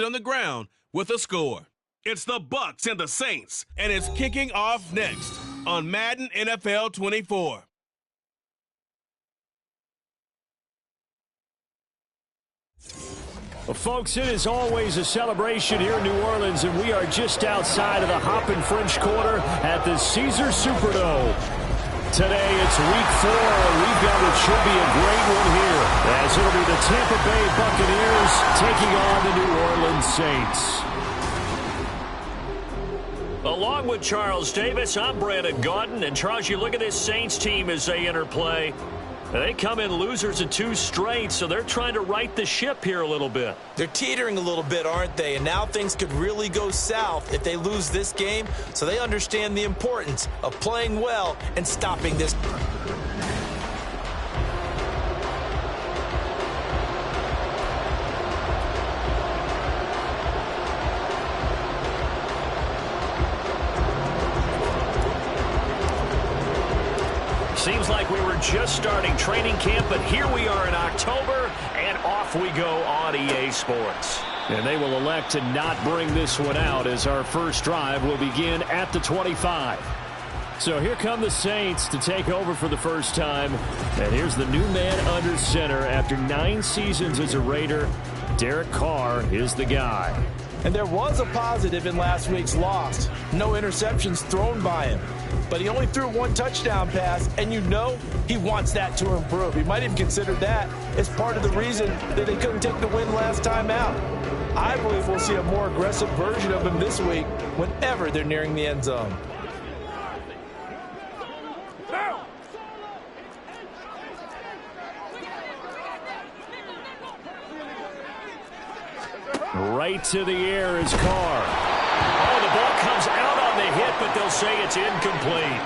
on the ground with a score. It's the Bucs and the Saints, and it's kicking off next on Madden NFL 24. Well, folks, it is always a celebration here in New Orleans, and we are just outside of the Hoppin' French Quarter at the Caesars Superdome. Today, it's week 4, and we've got what should be a great one here, as it'll be the Tampa Bay Buccaneers taking on the New Orleans Saints. Along with Charles Davis, I'm Brandon Gaudin. And Charles, you look at this Saints team as they enter play. They come in losers in 2 straight, so they're trying to right the ship here a little bit. They're teetering a little bit, aren't they? And now things could really go south if they lose this game. So they understand the importance of playing well and stopping this. Seems like we were just starting training camp, but here we are in October, and off we go on EA Sports. And they will elect to not bring this one out, as our first drive will begin at the 25. So here come the Saints to take over for the first time. And here's the new man under center after 9 seasons as a Raider. Derek Carr is the guy. And there was a positive in last week's loss. No interceptions thrown by him. But he only threw 1 touchdown pass, and you know he wants that to improve. He might even consider that as part of the reason that they couldn't take the win last time out. I believe we'll see a more aggressive version of him this week whenever they're nearing the end zone. Right to the air is Carr. Oh, the ball comes out on the hit, but they'll say it's incomplete.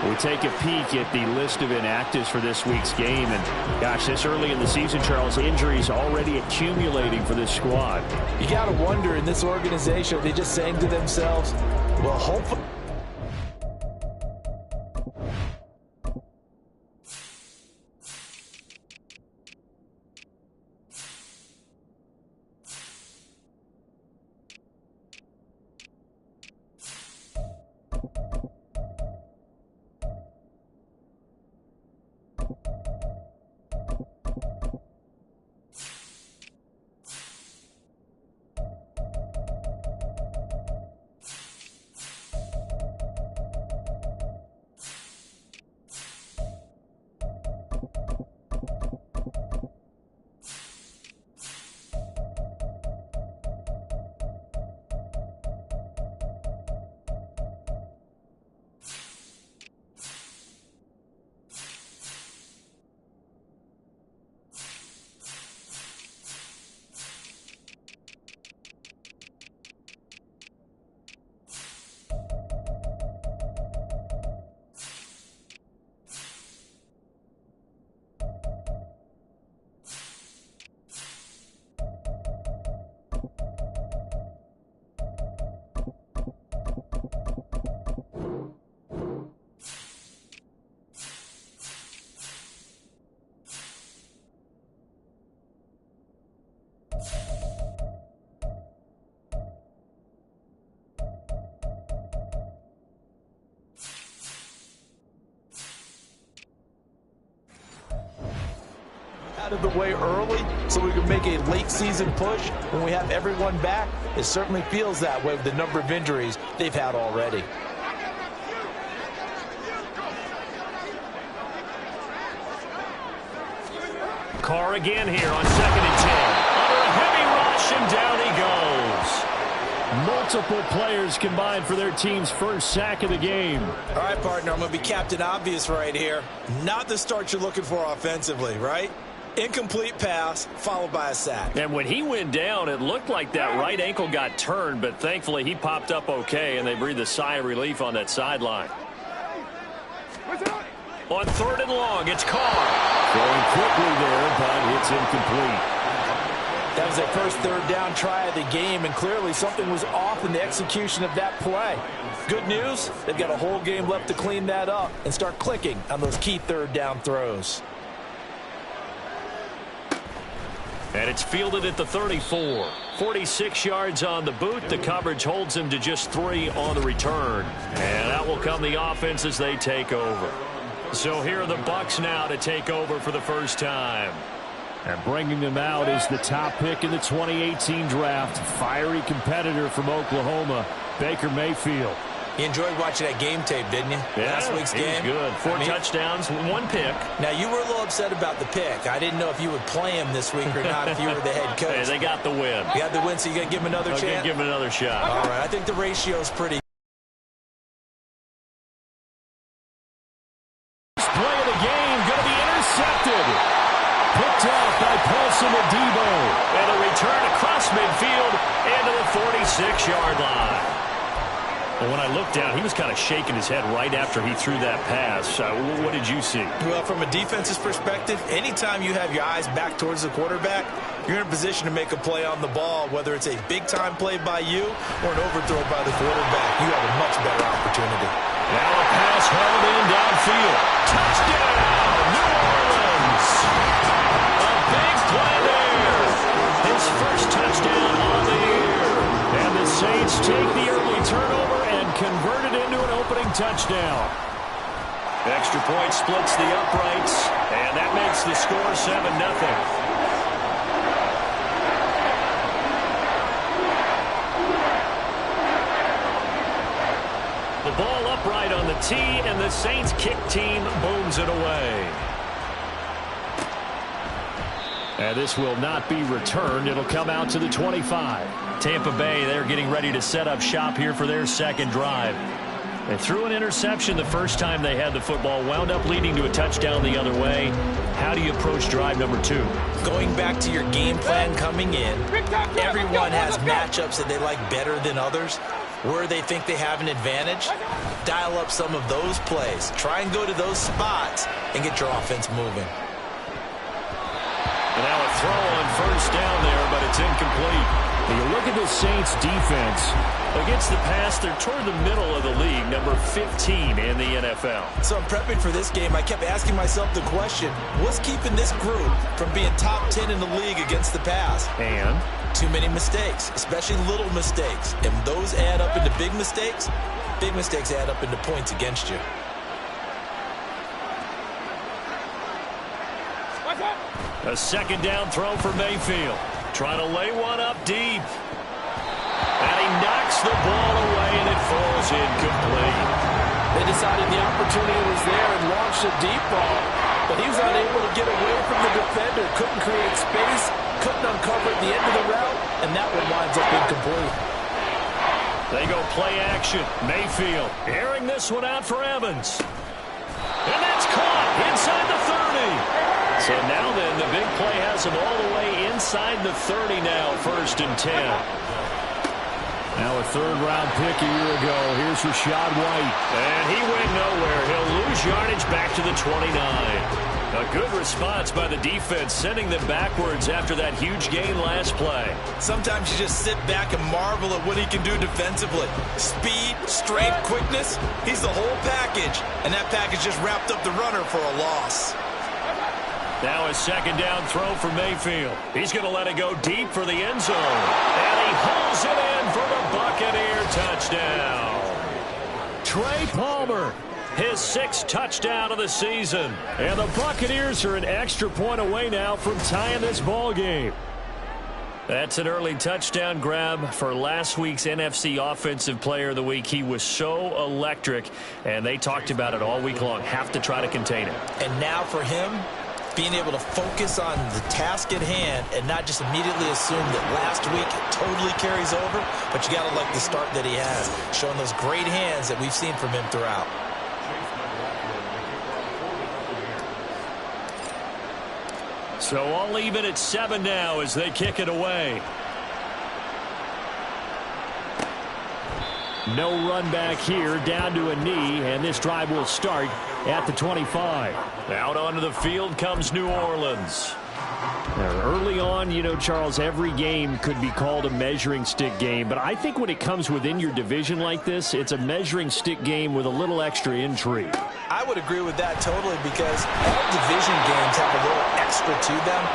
We take a peek at the list of inactives for this week's game. And, gosh, this early in the season, Charles, injuries already accumulating for this squad. You got to wonder in this organization, are they just saying to themselves, well, hopefully. Out of the way early so we can make a late season push when we have everyone back. It certainly feels that way with the number of injuries they've had already. Carr again here on 2nd and 10. Under a heavy rush, and down he goes. Multiple players combined for their team's first sack of the game. All right, partner, I'm going to be Captain Obvious right here. Not the start you're looking for offensively, right? Incomplete pass, followed by a sack. And when he went down, it looked like that right ankle got turned, but thankfully he popped up okay, and they breathed a sigh of relief on that sideline. On 3rd and long, it's Carr. Going quickly there, but it's incomplete. That was their first 3rd down try of the game, and clearly something was off in the execution of that play. Good news, they've got a whole game left to clean that up and start clicking on those key 3rd down throws. And it's fielded at the 34. 46 yards on the boot. The coverage holds him to just 3 on the return. And out will come the offense as they take over. So here are the Bucs now to take over for the first time. And bringing them out is the top pick in the 2018 draft. Fiery competitor from Oklahoma, Baker Mayfield. You enjoyed watching that game tape, didn't you? Yeah, Last week's game. Good. 4 touchdowns, 1 pick. Now, you were a little upset about the pick. I didn't know if you would play him this week or not if you were the head coach. Hey, they got the win. You got the win, so you're going to give him another chance? Give him another shot. All right, I think the ratio's pretty. Play of the game, going to be intercepted. Picked off by Paulson Adebo. And a return across midfield into the 46-yard line. Well, when I looked down, he was kind of shaking his head right after he threw that pass. What did you see? Well, from a defense's perspective, anytime you have your eyes back towards the quarterback, you're in a position to make a play on the ball, whether it's a big-time play by you or an overthrow by the quarterback. You have a much better opportunity. Now a pass held in downfield. Touchdown, New Orleans! A big play there. His first touchdown on the year. And the Saints take the early turnover and convert it into an opening touchdown. Extra point splits the uprights, and that makes the score 7-0. The ball upright on the tee, and the Saints kick team booms it away. And this will not be returned. It'll come out to the 25. Tampa Bay, they're getting ready to set up shop here for their second drive. They threw an interception the first time they had the football, wound up leading to a touchdown the other way. How do you approach drive number 2? Going back to your game plan coming in, everyone has matchups that they like better than others. Where they think they have an advantage, dial up some of those plays. Try and go to those spots and get your offense moving. And now a throw on first down there, but it's incomplete. When you look at the Saints defense, against the pass, they're toward the middle of the league, number 15 in the NFL. So I'm prepping for this game. I kept asking myself the question, what's keeping this group from being top 10 in the league against the pass? And too many mistakes, especially little mistakes. And those add up into big mistakes. Big mistakes add up into points against you. A second down throw for Mayfield. Trying to lay one up deep. And he knocks the ball away, and it falls incomplete. They decided the opportunity was there and launched a deep ball, but he was unable to get away from the defender, couldn't create space, couldn't uncover at the end of the route, and that one winds up incomplete. They go play action. Mayfield airing this one out for Evans. And that's caught inside the 30. So now then, the big play has him all the way inside the 30 now, 1st and 10. Now a third-round pick a year ago. Here's Rachaad White. And he went nowhere. He'll lose yardage back to the 29. A good response by the defense, sending them backwards after that huge gain last play. Sometimes you just sit back and marvel at what he can do defensively. Speed, strength, quickness, he's the whole package. And that package just wrapped up the runner for a loss. Now a second down throw for Mayfield. He's going to let it go deep for the end zone. And he hauls it in for the Buccaneer touchdown. Trey Palmer, his 6th touchdown of the season. And the Buccaneers are an extra point away now from tying this ball game. That's an early touchdown grab for last week's NFC Offensive Player of the Week. He was so electric, and they talked about it all week long. Have to try to contain it. And now for him, being able to focus on the task at hand and not just immediately assume that last week totally carries over, but you got to like the start that he has, showing those great hands that we've seen from him throughout. So all even at 7 now as they kick it away. No run back here, down to a knee, and this drive will start at the 25. Out onto the field comes New Orleans. Now, early on, you know, Charles, every game could be called a measuring stick game, but I think when it comes within your division like this, it's a measuring stick game with a little extra intrigue. I would agree with that totally, because all division games have a little extra to them.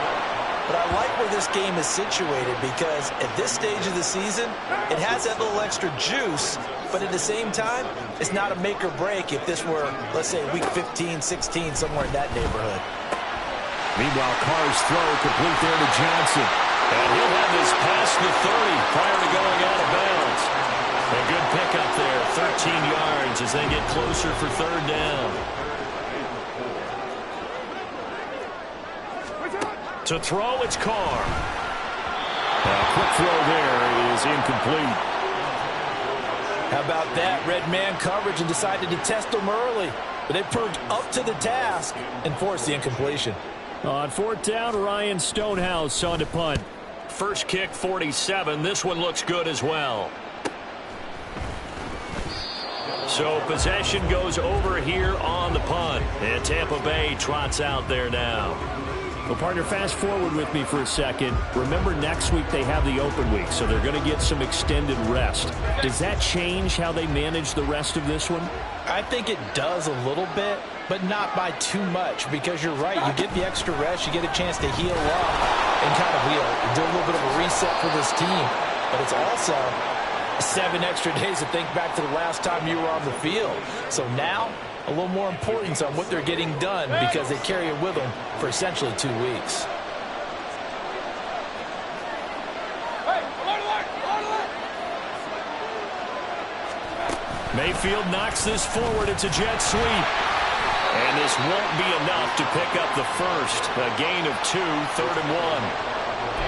But I like where this game is situated because at this stage of the season, it has that little extra juice, but at the same time, it's not a make or break if this were, let's say, week 15, 16, somewhere in that neighborhood. Meanwhile, Carr's throw complete there to Johnson. And he'll have this past the 30 prior to going out of bounds. A good pickup there, 13 yards as they get closer for third down. To throw, it's Carr. A quick throw there is incomplete. How about that? Red man coverage and decided to test them early. But they proved up to the task and forced the incompletion. On fourth down, Ryan Stonehouse on to punt. First kick, 47. This one looks good as well. So possession goes over here on the punt. And Tampa Bay trots out there now. Well, partner, fast forward with me for a second. Remember, next week they have the open week, so they're going to get some extended rest. Does that change how they manage the rest of this one? I think it does a little bit, but not by too much, because you're right. You get the extra rest, you get a chance to heal up and kind of do a little bit of a reset for this team. But it's also 7 extra days to think back to the last time you were on the field. So now, a little more importance on what they're getting done because they carry it with them for essentially 2 weeks. Mayfield knocks this forward. It's a jet sweep. And this won't be enough to pick up the first. A gain of 2, 3rd and 1.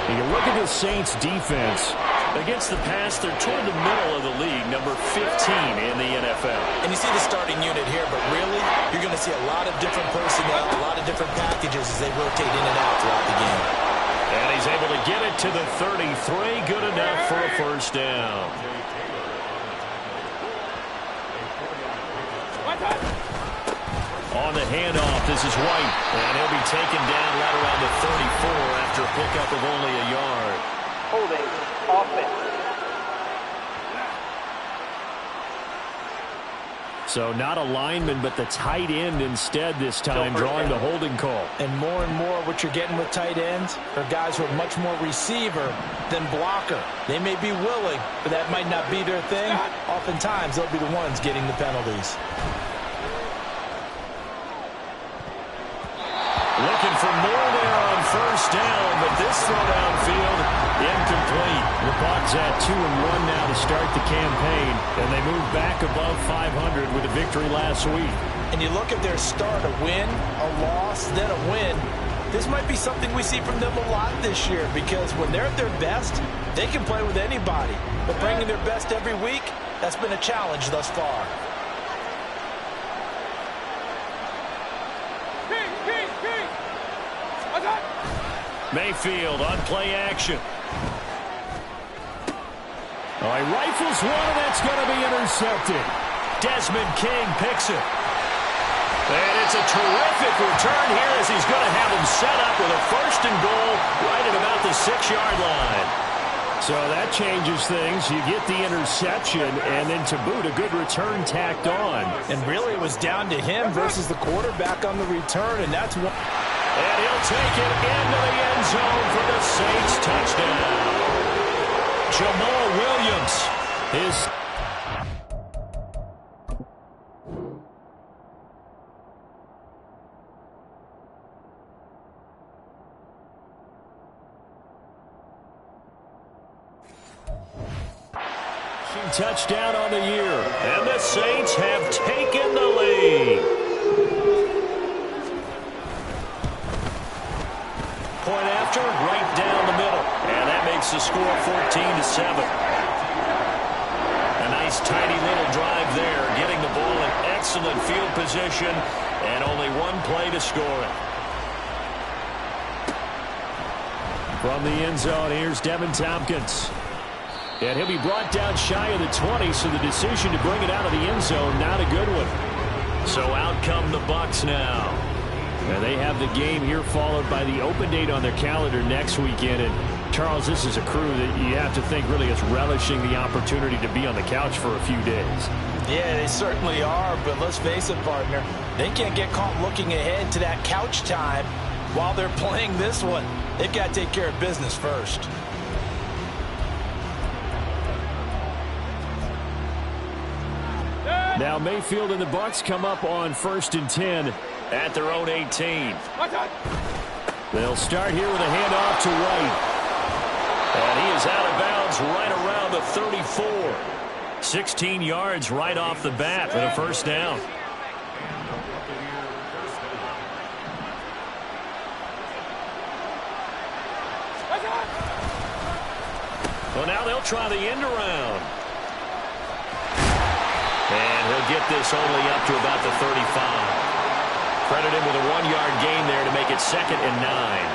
And you look at the Saints defense. Against the pass, they're toward the middle of the league, number 15 in the NFL. And you see the starting unit here, but really, you're going to see a lot of different personnel, a lot of different packages as they rotate in and out throughout the game. And he's able to get it to the 33, good enough for a first down. On the handoff, this is White, and he'll be taken down right around the 34 after a pickup of only a yard. Holding offense. So not a lineman, but the tight end instead this time, drawing the holding call. And more what you're getting with tight ends are guys who are much more receiver than blocker. They may be willing, but that might not be their thing. Oftentimes, they'll be the ones getting the penalties. Looking for more there on first down, but this throw downfield, incomplete. The Bucs at 2-1 now to start the campaign, and they move back above 500 with a victory last week. And you look at their start, a win, a loss, then a win. This might be something we see from them a lot this year because when they're at their best, they can play with anybody. But bringing their best every week, that's been a challenge thus far. Mayfield on play action. Oh, he rifles one, and that's going to be intercepted. Desmond King picks it. And it's a terrific return here as he's going to have him set up with a first and goal right at about the 6-yard line. So that changes things. You get the interception, and then to boot, a good return tacked on. And really, it was down to him versus the quarterback on the return, and that's what... And he'll take it into the end zone for the Saints touchdown. Jamal Williams is... touchdown on the year. And the Saints have taken the lead. Point after, right down the middle. And that makes the score 14-7. A nice tidy little drive there, getting the ball in excellent field position, and only one play to score it. From the end zone, here's Devin Tompkins. And he'll be brought down shy of the 20, so the decision to bring it out of the end zone, not a good one. So out come the Bucs now. And they have the game here followed by the open date on their calendar next weekend. And, Charles, this is a crew that you have to think really is relishing the opportunity to be on the couch for a few days. Yeah, they certainly are, but let's face it, partner. They can't get caught looking ahead to that couch time while they're playing this one, they've got to take care of business first. Now Mayfield and the Bucs come up on 1st and 10 at their own 18. They'll start here with a handoff to White. And he is out of bounds right around the 34. 16 yards right off the bat for the first down. Well, now they'll try the end around. And he'll get this only up to about the 35. Credit him with a 1-yard gain there to make it 2nd and 9.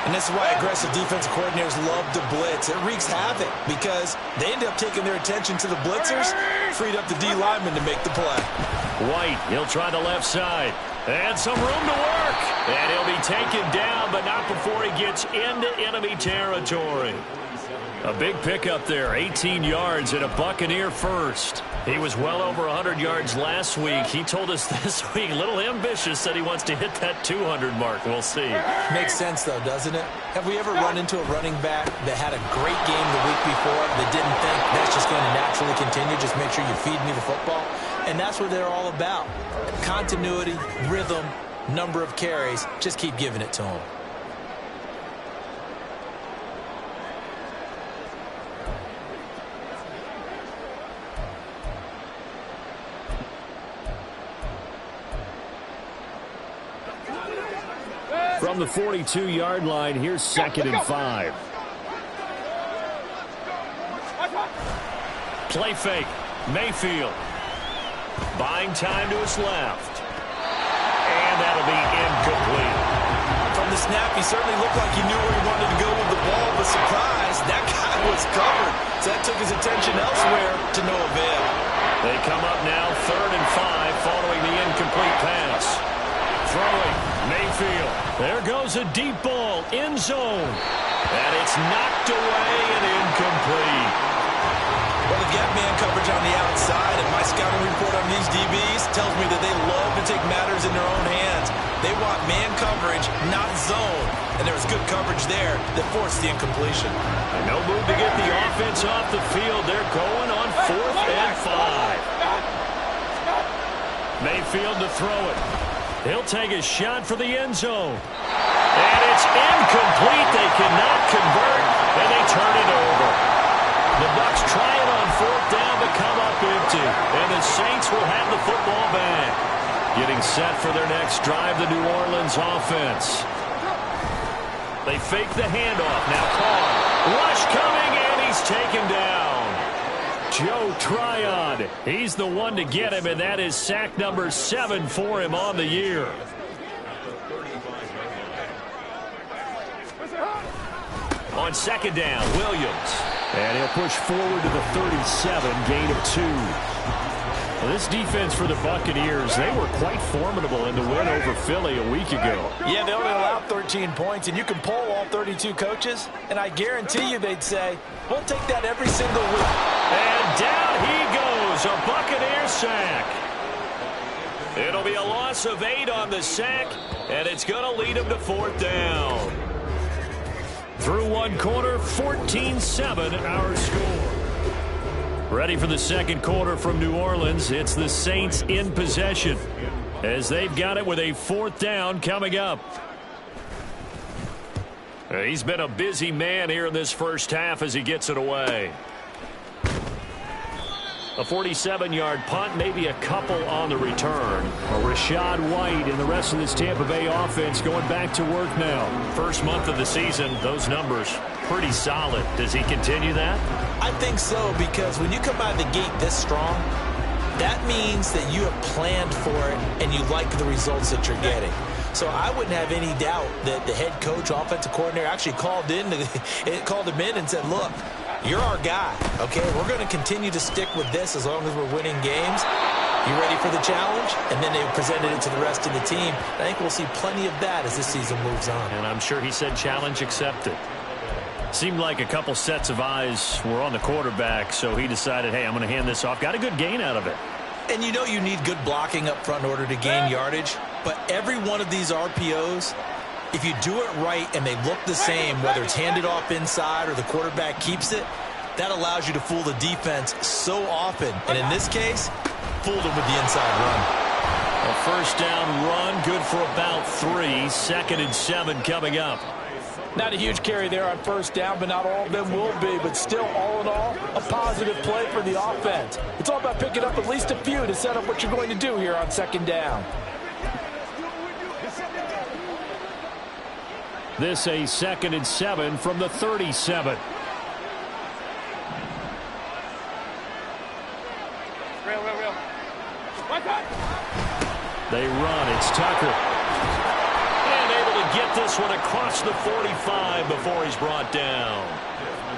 And this is why aggressive defensive coordinators love to blitz. It wreaks havoc because they end up taking their attention to the blitzers, freed up the D lineman to make the play. White, he'll try the left side. And some room to work. And he'll be taken down, but not before he gets into enemy territory. A big pickup there, 18 yards and a Buccaneer first. He was well over 100 yards last week. He told us this week, a little ambitious, said he wants to hit that 200 mark. We'll see. Makes sense, though, doesn't it? Have we ever run into a running back that had a great game the week before that didn't think that's just going to naturally continue? Just make sure you feed me the football. And that's what they're all about. Continuity, rhythm, number of carries. Just keep giving it to them. From the 42-yard line, here's 2nd and 5. Play fake. Mayfield. Buying time to his left. And that'll be incomplete. From the snap, he certainly looked like he knew where he wanted to go with the ball, but surprise, that guy was covered. So that took his attention elsewhere to no avail. They come up now 3rd and 5 following the incomplete pass. Throwing. Mayfield. There goes a deep ball. End zone. And it's knocked away and incomplete. Well, they've got man coverage on the outside, and my scouting report on these DBs tells me that they love to take matters in their own hands. They want man coverage, not zone. And there was good coverage there that forced the incompletion. And no move to get the offense off the field. They're going on 4th and 5. Mayfield to throw it. He'll take a shot for the end zone. And it's incomplete. They cannot convert, and they turn it over. The Bucs try it on 4th down, but come up empty. And the Saints will have the football back. Getting set for their next drive, the New Orleans offense. They fake the handoff. Now Carr. Rush coming, and he's taken down. Joe Tryon. He's the one to get him, and that is sack number 7 for him on the year. On 2nd down, Williams. And he'll push forward to the 37, gain of 2. Well, this defense for the Buccaneers, they were quite formidable in the win over Philly a week ago. Yeah, they only allowed 13 points, and you can poll all 32 coaches, and I guarantee you they'd say, we'll take that every single week. And down he goes, a Buccaneer sack. It'll be a loss of 8 on the sack, and it's going to lead him to 4th down. Through one quarter, 14-7 our score. Ready for the second quarter from New Orleans. It's the Saints in possession as they've got it with a 4th down coming up. He's been a busy man here in this first half as he gets it away. A 47-yard punt, maybe a couple on the return. Well, Rashad White and the rest of this Tampa Bay offense going back to work now. First month of the season, those numbers pretty solid. Does he continue that? I think so, because when you come out of the gate this strong, that means that you have planned for it and you like the results that you're getting. So I wouldn't have any doubt that the head coach, offensive coordinator, actually called him in and said, look, you're our guy, okay? We're going to continue to stick with this as long as we're winning games. You ready for the challenge? And then they presented it to the rest of the team. I think we'll see plenty of that as this season moves on. And I'm sure he said challenge accepted. Seemed like a couple sets of eyes were on the quarterback, so he decided, hey, I'm going to hand this off. Got a good gain out of it. And you know you need good blocking up front in order to gain yardage, but every one of these RPOs If you do it right and they look the same, whether it's handed off inside or the quarterback keeps it, that allows you to fool the defense so often. And in this case, fooled them with the inside run. A first down run, good for about 3. 2nd and 7 coming up. Not a huge carry there on first down, but not all of them will be. But still, all in all, a positive play for the offense. It's all about picking up at least a few to set up what you're going to do here on 2nd down. This a 2nd and 7 from the 37. They run. It's Tucker. And able to get this one across the 45 before he's brought down.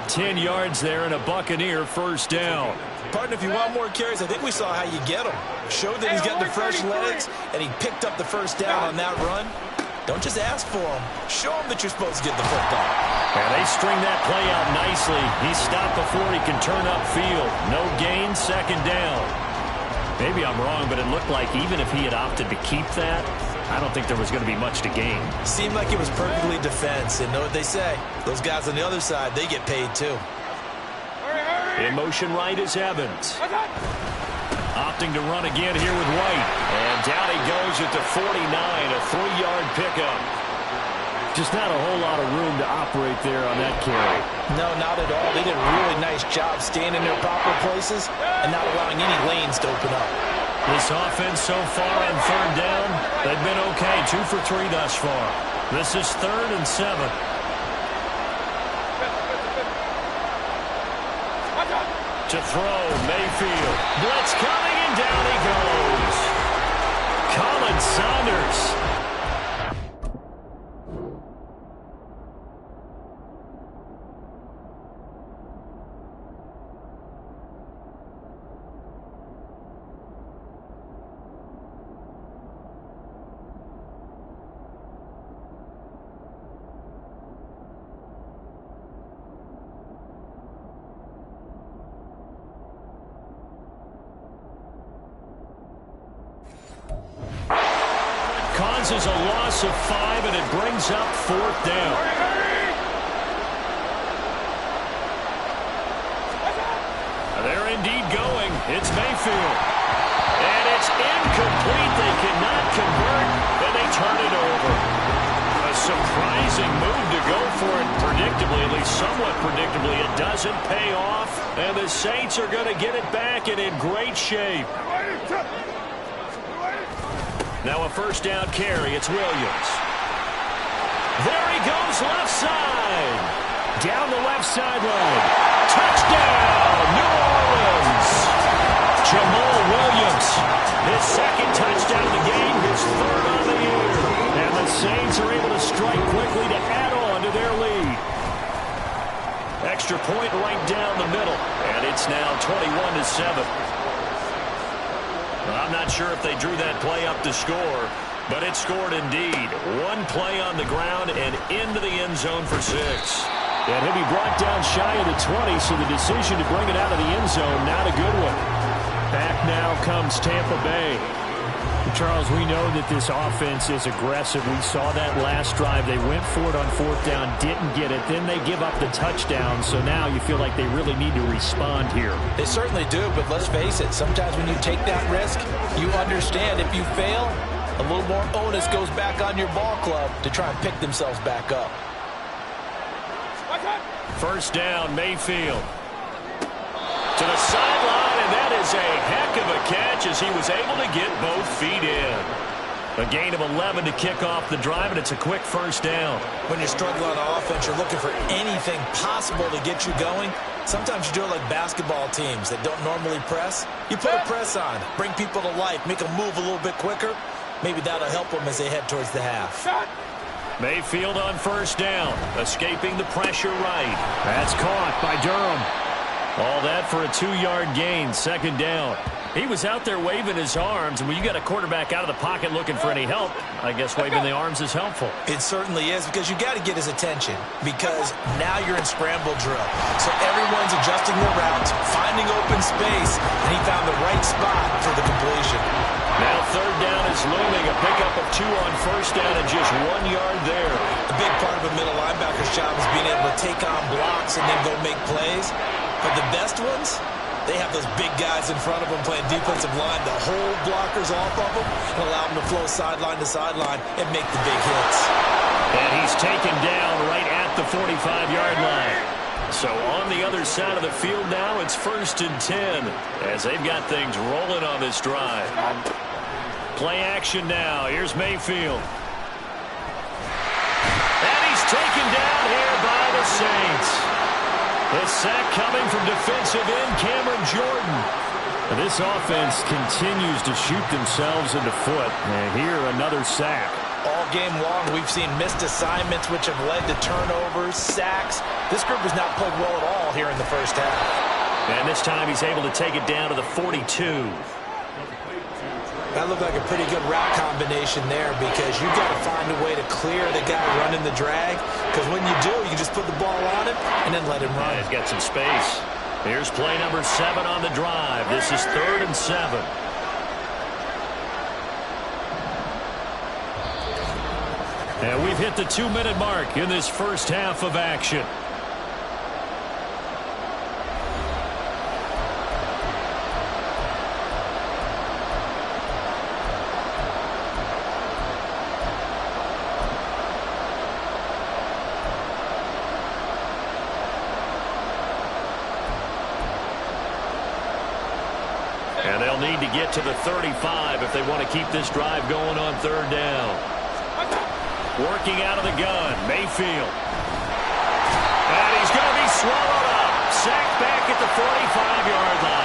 10 yards there and a Buccaneer first down. Partner, if you want more carries, I think we saw how you get them. Showed that he's getting the fresh legs, and he picked up the first down on that run. Don't just ask for them. Show them that you're supposed to get the football. And they string that play out nicely. He stopped before he can turn upfield. No gain, 2nd down. Maybe I'm wrong, but it looked like even if he had opted to keep that, I don't think there was going to be much to gain. Seemed like it was perfectly defense. And know what they say? Those guys on the other side, they get paid too. In motion right is Evans. Opting to run again here with White. And down he goes at the 49, a 3-yard pickup. Just not a whole lot of room to operate there on that carry. No, not at all. They did a really nice job staying in their proper places and not allowing any lanes to open up. This offense so far on 3rd down, they've been okay. 2 for 3 thus far. This is 3rd and 7. To throw, Mayfield. Blitz coming, and down he goes. Colin Saunders. Causes a loss of 5, and it brings up 4th down. They're indeed going. It's Mayfield. And it's incomplete. They cannot convert, and they turn it over. A surprising move to go for it predictably, at least somewhat predictably. It doesn't pay off, and the Saints are going to get it back and in great shape. Now a first down carry. It's Williams. There he goes left side. Down the left sideline. Touchdown, New Orleans. Jamal Williams. His 2nd touchdown of the game. His 3rd on the year. And the Saints are able to strike quickly to add on to their lead. Extra point right down the middle. And it's now 21-7. I'm not sure if they drew that play up to score, but it scored indeed. 1 play on the ground and into the end zone for 6. And he'll be brought down shy of the 20, so the decision to bring it out of the end zone, not a good one. Back now comes Tampa Bay. Charles, we know that this offense is aggressive. We saw that last drive. They went for it on 4th down, didn't get it. Then they give up the touchdown. So now you feel like they really need to respond here. They certainly do, but let's face it. Sometimes when you take that risk, you understand if you fail, a little more onus goes back on your ball club to try and pick themselves back up. First down, Mayfield. To the sideline, and that is a heck of a catch as he was able to get both feet in. A gain of 11 to kick off the drive, and it's a quick first down. When you're struggling on offense, you're looking for anything possible to get you going. Sometimes you do it like basketball teams that don't normally press. You put a press on, bring people to life, make them move a little bit quicker. Maybe that'll help them as they head towards the half. Mayfield on first down, escaping the pressure right. That's caught by Durham. All that for a 2-yard gain, 2nd down. He was out there waving his arms, and when you got a quarterback out of the pocket looking for any help, I guess waving the arms is helpful. It certainly is, because you got to get his attention, because now you're in scramble drill. So everyone's adjusting their routes, finding open space, and he found the right spot for the completion. Now third down is looming. A pickup of 2 on first down and just 1 yard there. A big part of a middle linebacker's job is being able to take on blocks and then go make plays. But the best ones, they have those big guys in front of them playing defensive line to hold blockers off of them and allow them to flow sideline to sideline and make the big hits. And he's taken down right at the 45-yard line. So on the other side of the field now, it's 1st and 10 as they've got things rolling on this drive. Play action now. Here's Mayfield. And he's taken down here by the Saints. The sack coming from defensive end Cameron Jordan. This offense continues to shoot themselves in the foot. And here, another sack. All game long, we've seen missed assignments which have led to turnovers, sacks. This group has not played well at all here in the first half. And this time he's able to take it down to the 42. That looked like a pretty good route combination there because you've got to find a way to clear the guy running the drag. Because when you do, you just put the ball on him and then let him run. Yeah, he's got some space. Here's play number 7 on the drive. This is 3rd and 7. And we've hit the 2-minute mark in this first half of action. And they'll need to get to the 35 if they want to keep this drive going on 3rd down. Working out of the gun, Mayfield. And he's going to be swallowed up. Sacked back at the 45-yard line.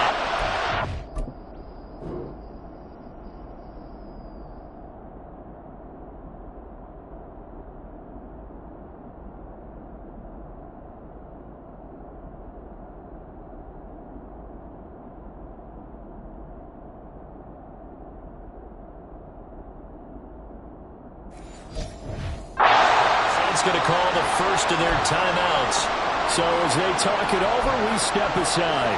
Going to call the first of their timeouts. So as they talk it over, we step aside.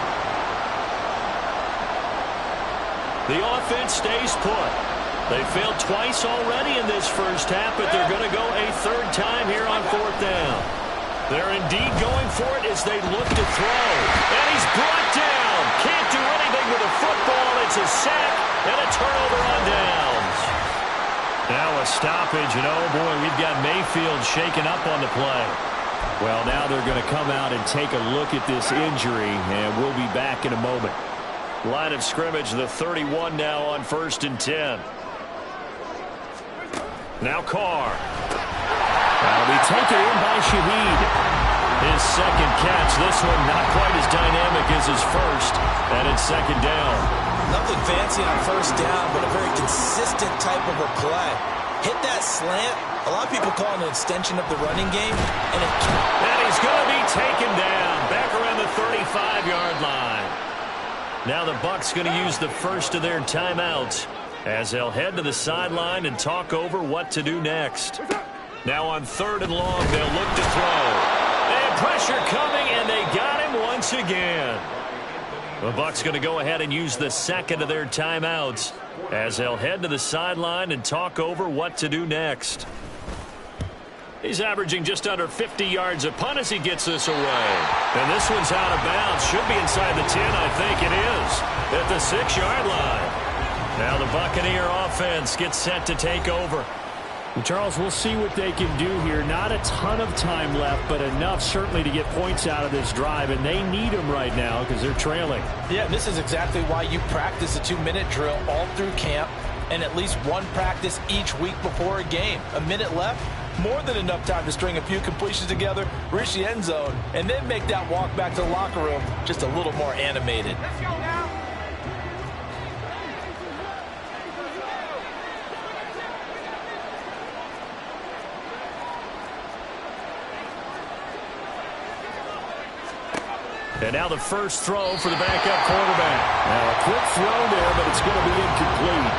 The offense stays put. They failed twice already in this first half, but they're going to go a 3rd time here on 4th down. They're indeed going for it as they look to throw. And he's brought down. Can't do anything with a football. It's a sack and a turnover on downs. Now a stoppage, and oh boy, we've got Mayfield shaken up on the play. Well, now they're going to come out and take a look at this injury, and we'll be back in a moment. Line of scrimmage, the 31 now on 1st and 10. Now Carr. That'll be taken in by Shaheed. His second catch, this one not quite as dynamic as his first, and it's 2nd down. Nothing fancy on 1st down, but a very consistent type of a play. Hit that slant. A lot of people call it an extension of the running game. And he's going to be taken down back around the 35-yard line. Now the Bucs going to use the first of their timeouts as they'll head to the sideline and talk over what to do next. Now on 3rd and long, they'll look to throw. And pressure coming, and they got him once again. The Bucs going to go ahead and use the 2nd of their timeouts as they'll head to the sideline and talk over what to do next. He's averaging just under 50 yards a punt as he gets this away. And this one's out of bounds. Should be inside the 10, I think it is, at the 6-yard line. Now the Buccaneer offense gets set to take over. Charles, we'll see what they can do here. Not a ton of time left, but enough certainly to get points out of this drive, and they need them right now because they're trailing. Yeah, this is exactly why you practice a 2-minute drill all through camp and at least one practice each week before a game. A minute left, more than enough time to string a few completions together, reach the end zone, and then make that walk back to the locker room just a little more animated. Let's go now. And now the first throw for the backup quarterback. Now a quick throw there, but it's going to be incomplete.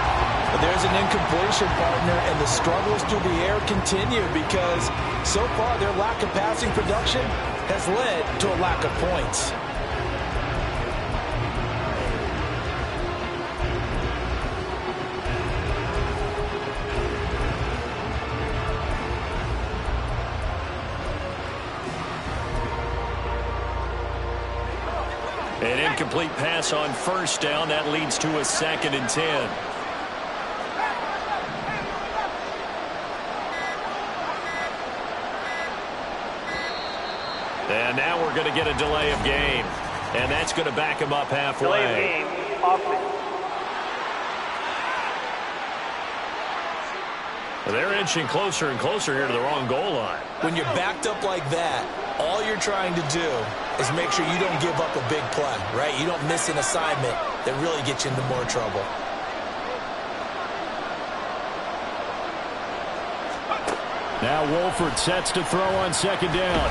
But there's an incompletion, partner, and the struggles through the air continue because so far their lack of passing production has led to a lack of points. incomplete pass on first down. That leads to a 2nd and 10. And now we're going to get a delay of game. And that's going to back him up halfway. Delay of game, offense. They're inching closer and closer here to the wrong goal line. When you're backed up like that, all you're trying to do is make sure you don't give up a big play, right? You don't miss an assignment that really gets you into more trouble. Now Wolford sets to throw on 2nd down.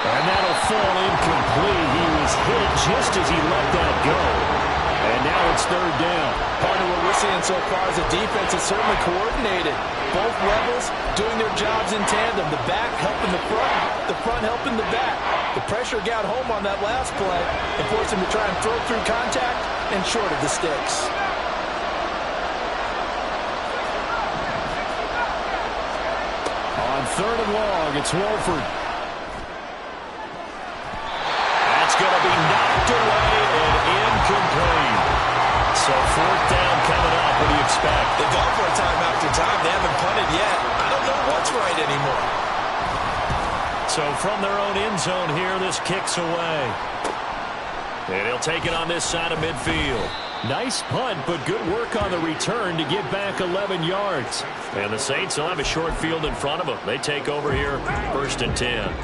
And that'll fall incomplete. He was hit just as he let that go. And now it's 3rd down. Part of what we're seeing so far is the defense is certainly coordinated. Both levels doing their jobs in tandem. The back helping the front helping the back. The pressure got home on that last play and forced him to try and throw through contact and short of the sticks. On 3rd and long, it's Wolford. Going to be knocked away and incomplete. So 4th down coming up. What do you expect? They've gone for a time after time. They haven't punted yet. I don't know what's right anymore. So from their own end zone here, this kicks away. And he'll take it on this side of midfield. Nice punt, but good work on the return to get back 11 yards. And the Saints will have a short field in front of them. They take over here, 1st and 10.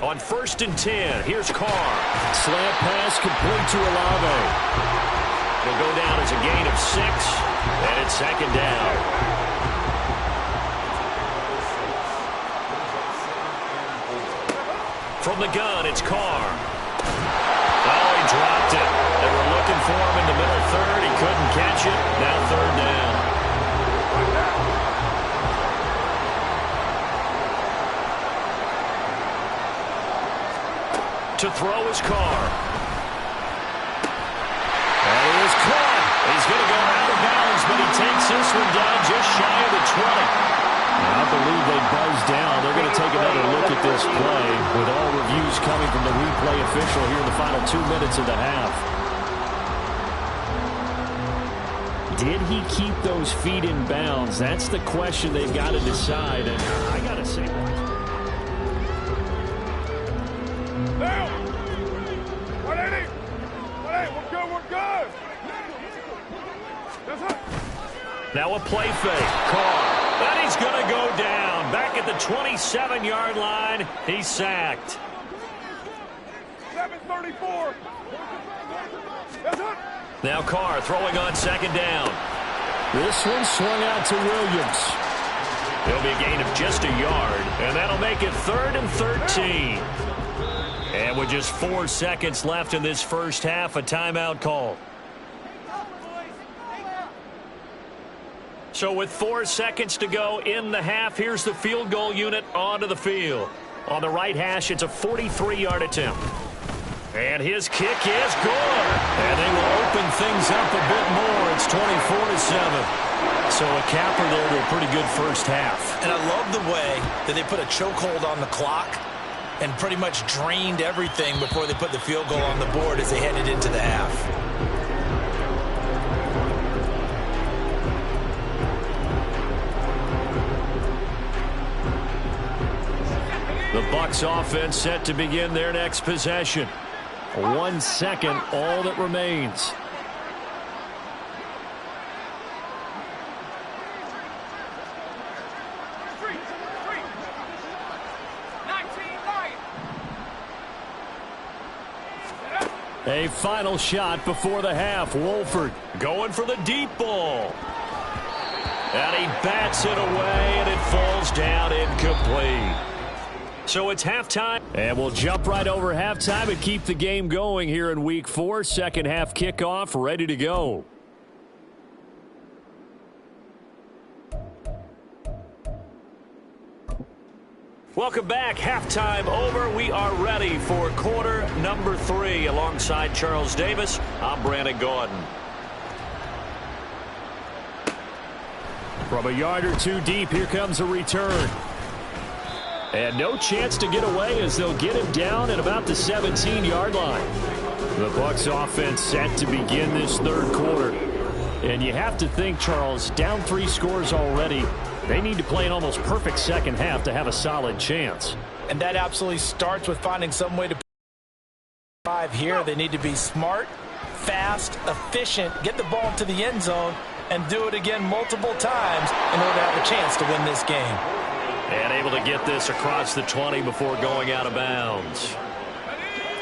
On 1st and 10, here's Carr. Slant pass complete to Olave. It'll go down as a gain of 6, and it's 2nd down. From the gun, it's Carr. Oh, he dropped it. They were looking for him in the middle 3rd. He couldn't catch it. Now 3rd down. To throw his Carr. And he is caught. He's going to go out of bounds, but he takes this one down just shy of the 20. And I believe they buzzed down. They're going to take another look at this play with all reviews coming from the replay official here in the final 2 minutes of the half. Did he keep those feet in bounds? That's the question they've got to decide. And I got to say, now a play fake. Carr. And he's going to go down. Back at the 27-yard line. He's sacked. 7:34. Now Carr throwing on 2nd down. this one swung out to Williams. It'll be a gain of just a yard. And that'll make it 3rd and 13. And with just 4 seconds left in this first half, a timeout call. So with 4 seconds to go in the half, here's the field goal unit onto the field. On the right hash, it's a 43-yard attempt. And his kick is good. And they will open things up a bit more. It's 24-7. So a capper there to a pretty good first half. And I love the way that they put a chokehold on the clock and pretty much drained everything before they put the field goal on the board as they headed into the half. The Bucs offense set to begin their next possession. 1 second, all that remains. A final shot before the half. Wolford going for the deep ball. And he bats it away, and it falls down incomplete. So it's halftime. And we'll jump right over halftime and keep the game going here in Week 4. Second half kickoff, ready to go. Welcome back. Halftime over. We are ready for quarter number 3. Alongside Charles Davis, I'm Brandon Gordon. From a yard or two deep, here comes a return. And no chance to get away as they'll get him down at about the 17-yard line. The Bucs offense set to begin this third quarter. And you have to think, Charles, down 3 scores already. They need to play an almost perfect second half to have a solid chance. And that absolutely starts with finding some way to drive here. They need to be smart, fast, efficient, get the ball into the end zone, and do it again multiple times in order to have a chance to win this game. And able to get this across the 20 before going out of bounds.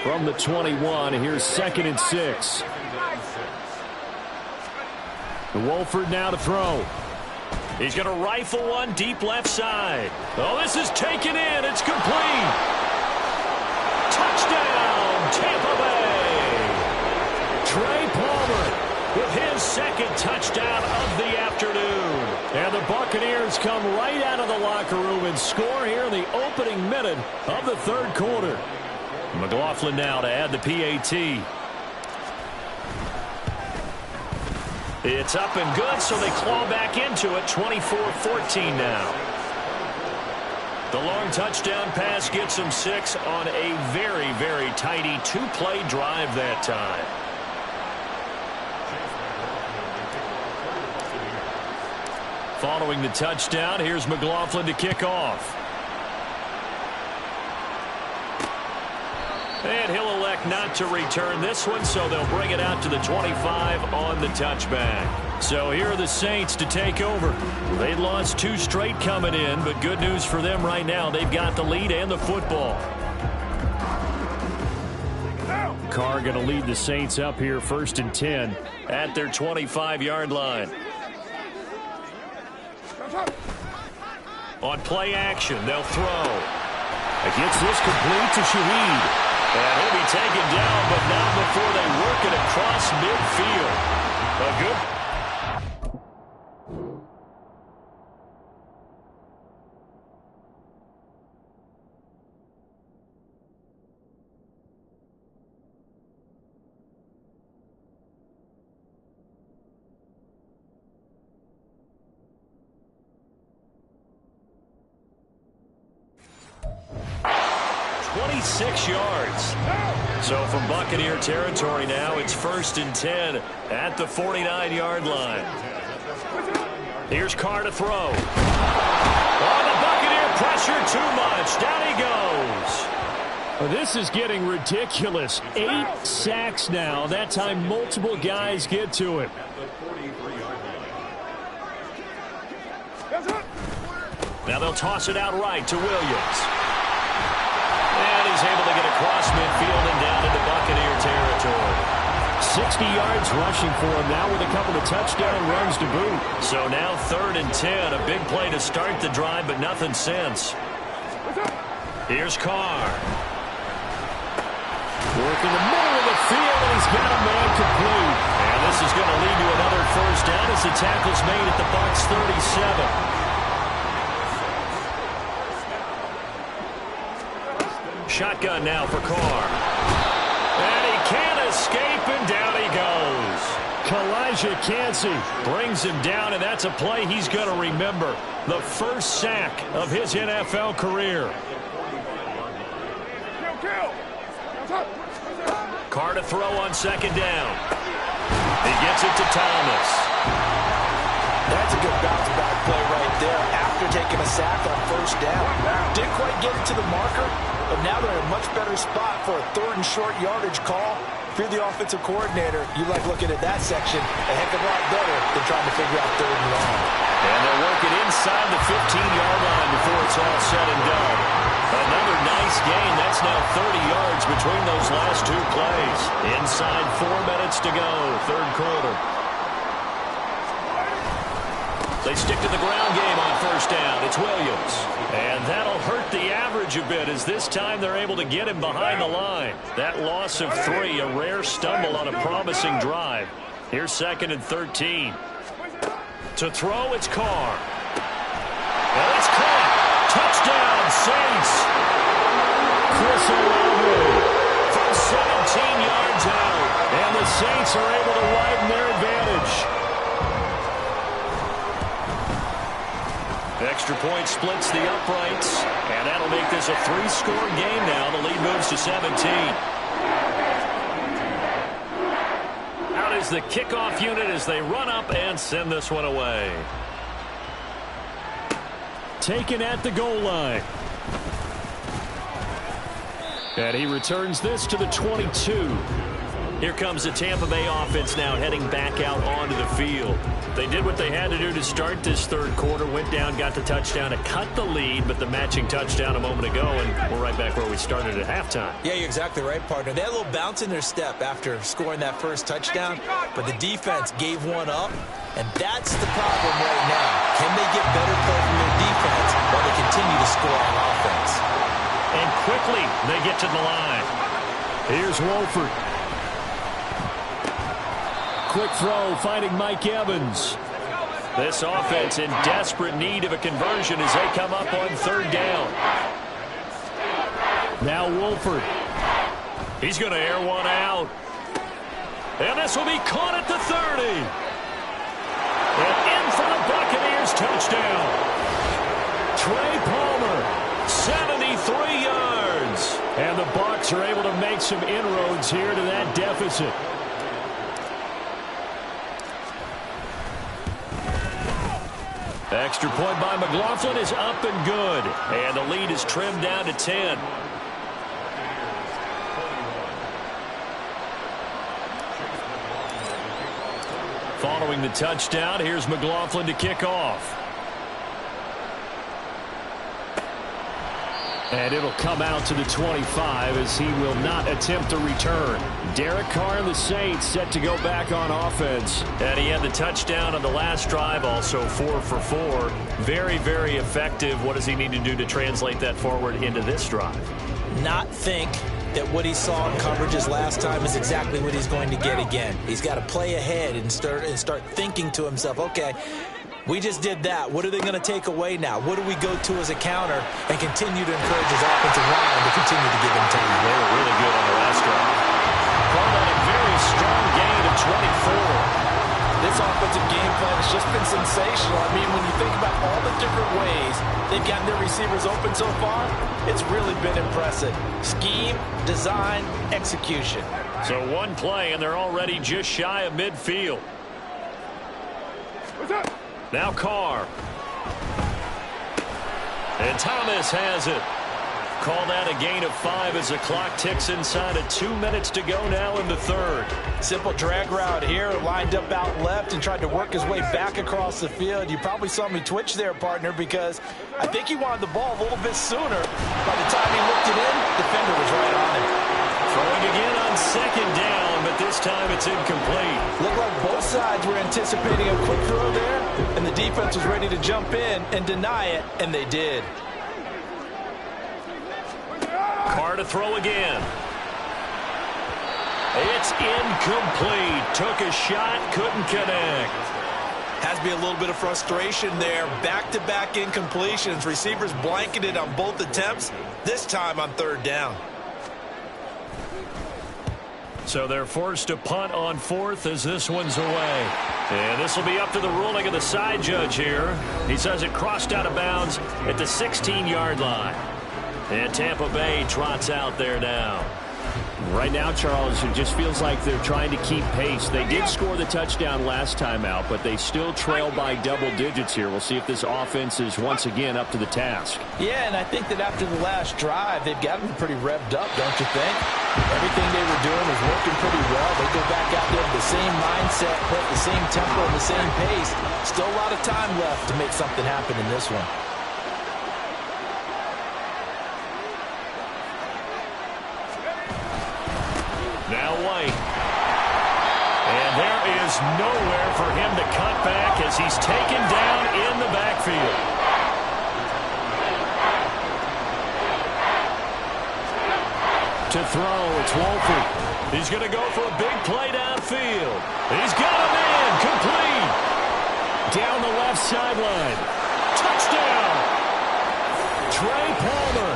From the 21, here's 2nd and 6. Wolford now to throw. He's going to rifle one deep left side. Oh, this is taken in. It's complete. Touchdown, Tampa Bay. Trey Palmer with his 2nd touchdown of the afternoon. And the Buccaneers come right out of the locker room and score here in the opening minute of the third quarter. McLaughlin now to add the PAT. It's up and good, so they claw back into it. 24-14 now. The long touchdown pass gets them 6 on a very, very tidy 2-play drive that time. Following the touchdown, here's McLaughlin to kick off. And he'll elect not to return this one, so they'll bring it out to the 25 on the touchback. So here are the Saints to take over. They lost 2 straight coming in, but good news for them right now. They've got the lead and the football. Carr going to lead the Saints up here 1st and 10 at their 25-yard line. On play action, they'll throw. Gets this complete to Shaheed. And he'll be taken down, but not before they work it across midfield. A good. Yards. So from Buccaneer territory now, it's 1st and 10 at the 49-yard line. Here's Carr to throw. Oh, the Buccaneer pressure too much. Down he goes. This is getting ridiculous. 8 sacks now. That time multiple guys get to him. Now they'll toss it out right to Williams. And he's able to get across midfield and down into Buccaneer territory. 60 yards rushing for him now with a couple of touchdown runs to boot. So now 3rd and 10. A big play to start the drive, but nothing since. Here's Carr. Working the middle of the field, and he's got a man complete. And this is going to lead to another 1st down as the tackle's made at the Bucs 37. Shotgun now for Carr. And he can't escape, and down he goes. Kalijah Kancey brings him down, and that's a play he's going to remember. The 1st sack of his NFL career. Carr to throw on 2nd down. He gets it to Thomas. That's a good bounce-back play right there after taking a sack on 1st down. Didn't quite get it to the marker, but now they're in a much better spot for a 3rd and short yardage call. If you're the offensive coordinator, you like looking at that section a heck of a lot better than trying to figure out 3rd and long. And they'll work it inside the 15-yard line before it's all said and done. Another nice gain. That's now 30 yards between those last 2 plays. Inside 4 minutes to go, 3rd quarter. They stick to the ground game on 1st down. It's Williams. And that'll hurt the average a bit as this time they're able to get him behind the line. That loss of 3, a rare stumble on a promising drive. Here's 2nd and 13. To throw, it's Carr. And it's caught. Touchdown, Saints. Chris Olave from 17 yards out. And the Saints are able to widen their advantage. Extra point splits the uprights, and that'll make this a 3-score game now. The lead moves to 17. Out is the kickoff unit as they run up and send this one away. Taken at the goal line. And he returns this to the 22. Here comes the Tampa Bay offense now heading back out onto the field. They did what they had to do to start this third quarter. Went down, got the touchdown to cut the lead, but the matching touchdown a moment ago, and we're right back where we started at halftime. Yeah, you're exactly right, partner. They had a little bounce in their step after scoring that first touchdown, but the defense gave one up, and that's the problem right now. Can they get better play from their defense while they continue to score on offense? And quickly, they get to the line. Here's Wolford. Quick throw, finding Mike Evans. This offense in desperate need of a conversion as they come up on third down. Now Wolford. He's going to air one out. And this will be caught at the 30. And in for the Buccaneers touchdown. Trey Palmer, 73 yards. And the Bucs are able to make some inroads here to that deficit. Extra point by McLaughlin is up and good. And the lead is trimmed down to 10. Following the touchdown, here's McLaughlin to kick off. And it'll come out to the 25 as he will not attempt a return. Derek Carr and the Saints set to go back on offense. And he had the touchdown on the last drive, also 4 for 4. Very, very effective. What does he need to do to translate that forward into this drive? Not think that what he saw in coverages last time is exactly what he's going to get again. He's got to play ahead and start thinking to himself, okay, we just did that. What are they going to take away now? What do we go to as a counter and continue to encourage his offensive line to continue to give him time? They were really good on the last drive. Called out a very strong gain of 24. This offensive game plan has just been sensational. I mean, when you think about all the different ways they've gotten their receivers open so far, it's really been impressive. Scheme, design, execution. So one play, and they're already just shy of midfield. Now Carr. And Thomas has it. Called out a gain of 5 as the clock ticks inside of 2 minutes to go now in the third. Simple drag route here, lined up out left and tried to work his way back across the field. You probably saw me twitch there, partner, because I think he wanted the ball a little bit sooner. By the time he looked it in, defender was right on him. Throwing again on second down, but this time it's incomplete. Looked like both sides were anticipating a quick throw there, and the defense was ready to jump in and deny it, and they did. Carr to throw again. It's incomplete. Took a shot, couldn't connect. Has to be a little bit of frustration there. Back-to-back incompletions. Receivers blanketed on both attempts, this time on third down. So they're forced to punt on fourth as this one's away. And this will be up to the ruling of the side judge here. He says it crossed out of bounds at the 16-yard line. And Tampa Bay trots out there now. Right now, Charles, it just feels like they're trying to keep pace. They did score the touchdown last time out, but they still trail by double digits here. We'll see if this offense is once again up to the task. Yeah, and I think that after the last drive, they've got them pretty revved up, don't you think? Everything they were doing was working pretty well. They go back out there with the same mindset, play at the same tempo and the same pace. Still a lot of time left to make something happen in this one. Now White. And there is nowhere for him to cut back as he's taken down in the backfield. To throw, it's Wolford. He's going to go for a big play downfield. He's got him in, complete. Down the left sideline. Touchdown. Trey Palmer,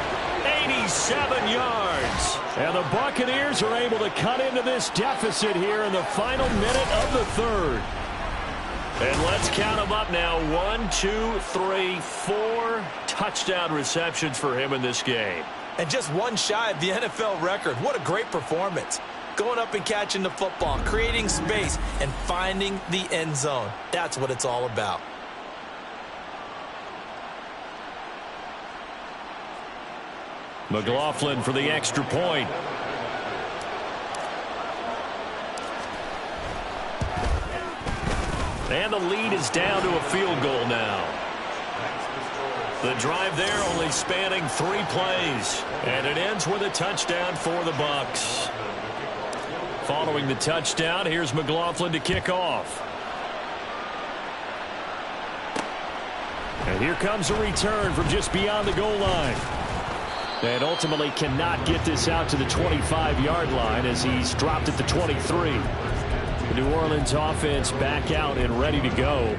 87 yards. And the Buccaneers are able to cut into this deficit here in the final minute of the third. And let's count them up now. 1, 2, 3, 4 touchdown receptions for him in this game. And just one shy of the NFL record. What a great performance. Going up and catching the football, creating space, and finding the end zone. That's what it's all about. McLaughlin for the extra point. And the lead is down to a field goal now. The drive there only spanning 3 plays. And it ends with a touchdown for the Bucs. Following the touchdown, here's McLaughlin to kick off. And here comes a return from just beyond the goal line. And ultimately cannot get this out to the 25-yard line as he's dropped at the 23. The New Orleans offense back out and ready to go.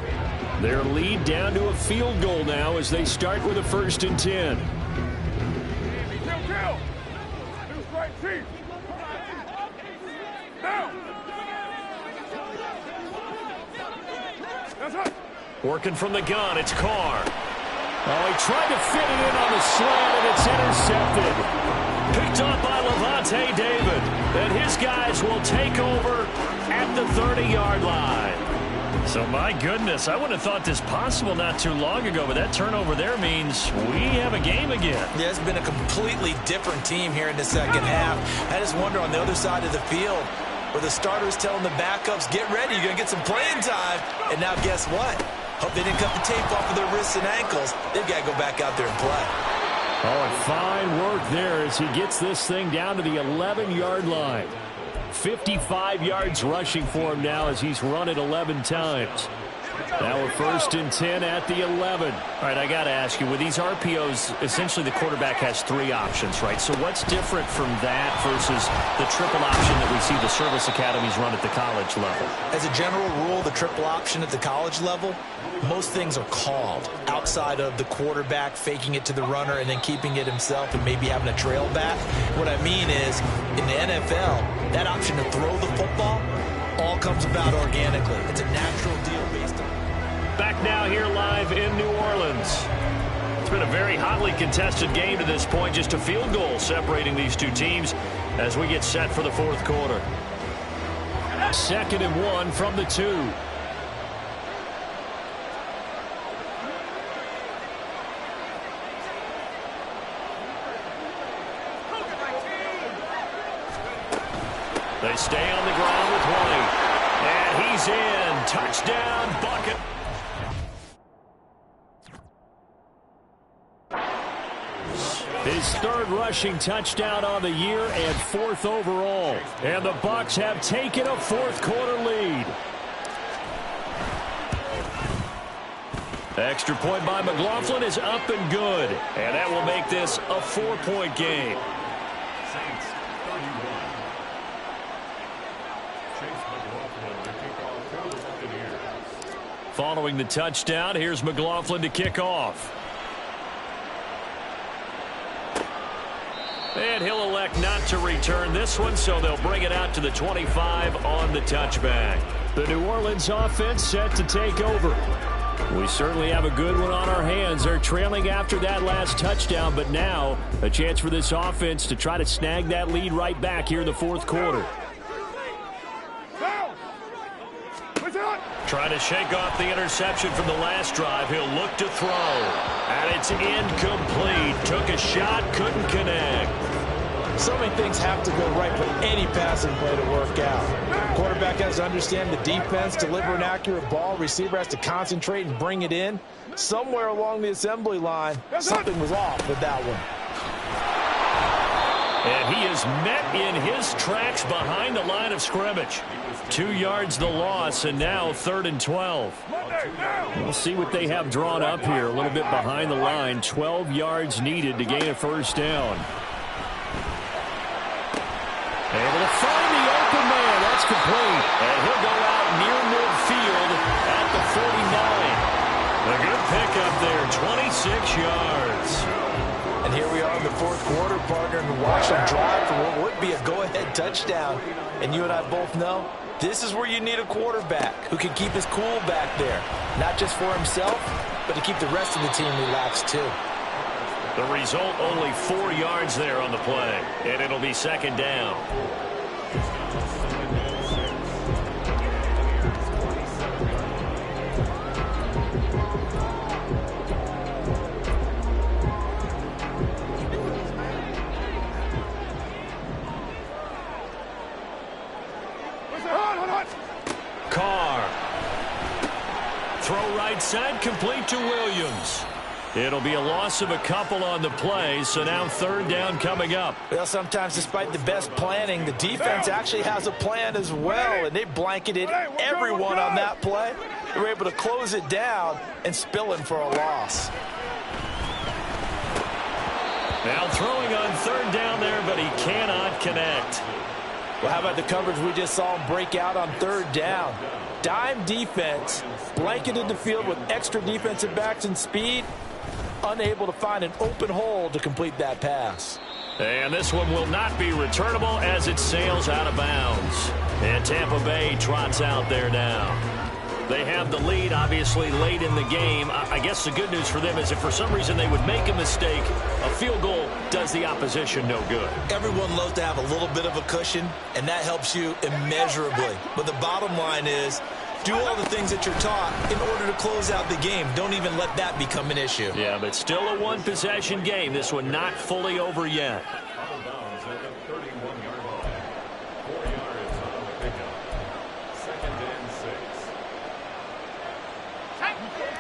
Their lead down to a field goal now as they start with a 1st and 10. Working from the gun, it's Carr. Oh, he tried to fit it in on the slant, and it's intercepted. Picked up by Levante David. And his guys will take over at the 30-yard line. So, my goodness, I wouldn't have thought this possible not too long ago, but that turnover there means we have a game again. Yeah, it's been a completely different team here in the second half. I just wonder on the other side of the field where the starters telling the backups, get ready, you're going to get some playing time. And now guess what? Hope they didn't cut the tape off of their wrists and ankles. They've got to go back out there and play. Oh, and fine work there as he gets this thing down to the 11-yard line. 55 yards rushing for him now as he's run it 11 times. Now a 1st and 10 at the 11. All right, I got to ask you, with these RPOs, essentially the quarterback has 3 options, right? So what's different from that versus the triple option that we see the service academies run at the college level? As a general rule, the triple option at the college level, most things are called outside of the quarterback faking it to the runner and then keeping it himself and maybe having a trail back. What I mean is, in the NFL, that option to throw the football all comes about organically. It's a natural deal based on... Back now here live in New Orleans. It's been a very hotly contested game to this point. Just a field goal separating these two teams as we get set for the 4th quarter. 2nd and 1 from the 2. They stay on the ground with White. And he's in. Touchdown, bucket. His 3rd rushing touchdown on the year and 4th overall. And the Bucs have taken a 4th quarter lead. Extra point by McLaughlin is up and good. And that will make this a 4-point game. Following the touchdown, here's McLaughlin to kick off. And he'll elect not to return this one, so they'll bring it out to the 25 on the touchback. The New Orleans offense set to take over. We certainly have a good one on our hands. They're trailing after that last touchdown, but now a chance for this offense to try to snag that lead right back here in the 4th quarter. Trying to shake off the interception from the last drive. He'll look to throw. And it's incomplete. Took a shot, couldn't connect. So many things have to go right for any passing play to work out. Quarterback has to understand the defense, deliver an accurate ball. Receiver has to concentrate and bring it in. Somewhere along the assembly line, something was off with that one. And he is met in his tracks behind the line of scrimmage. 2 yards the loss, and now 3rd and 12. We'll see what they have drawn up here. A little bit behind the line. 12 yards needed to gain a 1st down. Able to find the open man. That's complete. And he'll go out near midfield at the 49. A good pickup there, 26 yards. And here we are in the 4th quarter, partner, and watch them drive for what would be a go-ahead touchdown. And you and I both know this is where you need a quarterback who can keep his cool back there. Not just for himself, but to keep the rest of the team relaxed too. The result, only 4 yards there on the play. And it'll be second down. Carr. Throw right side, complete to Williams. It'll be a loss of a couple on the play, so now third down coming up. Well, sometimes despite the best planning, the defense actually has a plan as well, and they blanketed everyone on that play. They were able to close it down and spill in for a loss. Now throwing on third down there, but he cannot connect. Well, how about the coverage we just saw him break out on third down? Dime defense, blanketed the field with extra defensive backs and speed, unable to find an open hole to complete that pass. And this one will not be returnable as it sails out of bounds. And Tampa Bay trots out there now. They have the lead, obviously, late in the game. I guess the good news for them is if for some reason they would make a mistake, a field goal does the opposition no good. Everyone loves to have a little bit of a cushion, and that helps you immeasurably. But the bottom line is, do all the things that you're taught in order to close out the game. Don't even let that become an issue. Yeah, but still a one-possession game. This one not fully over yet.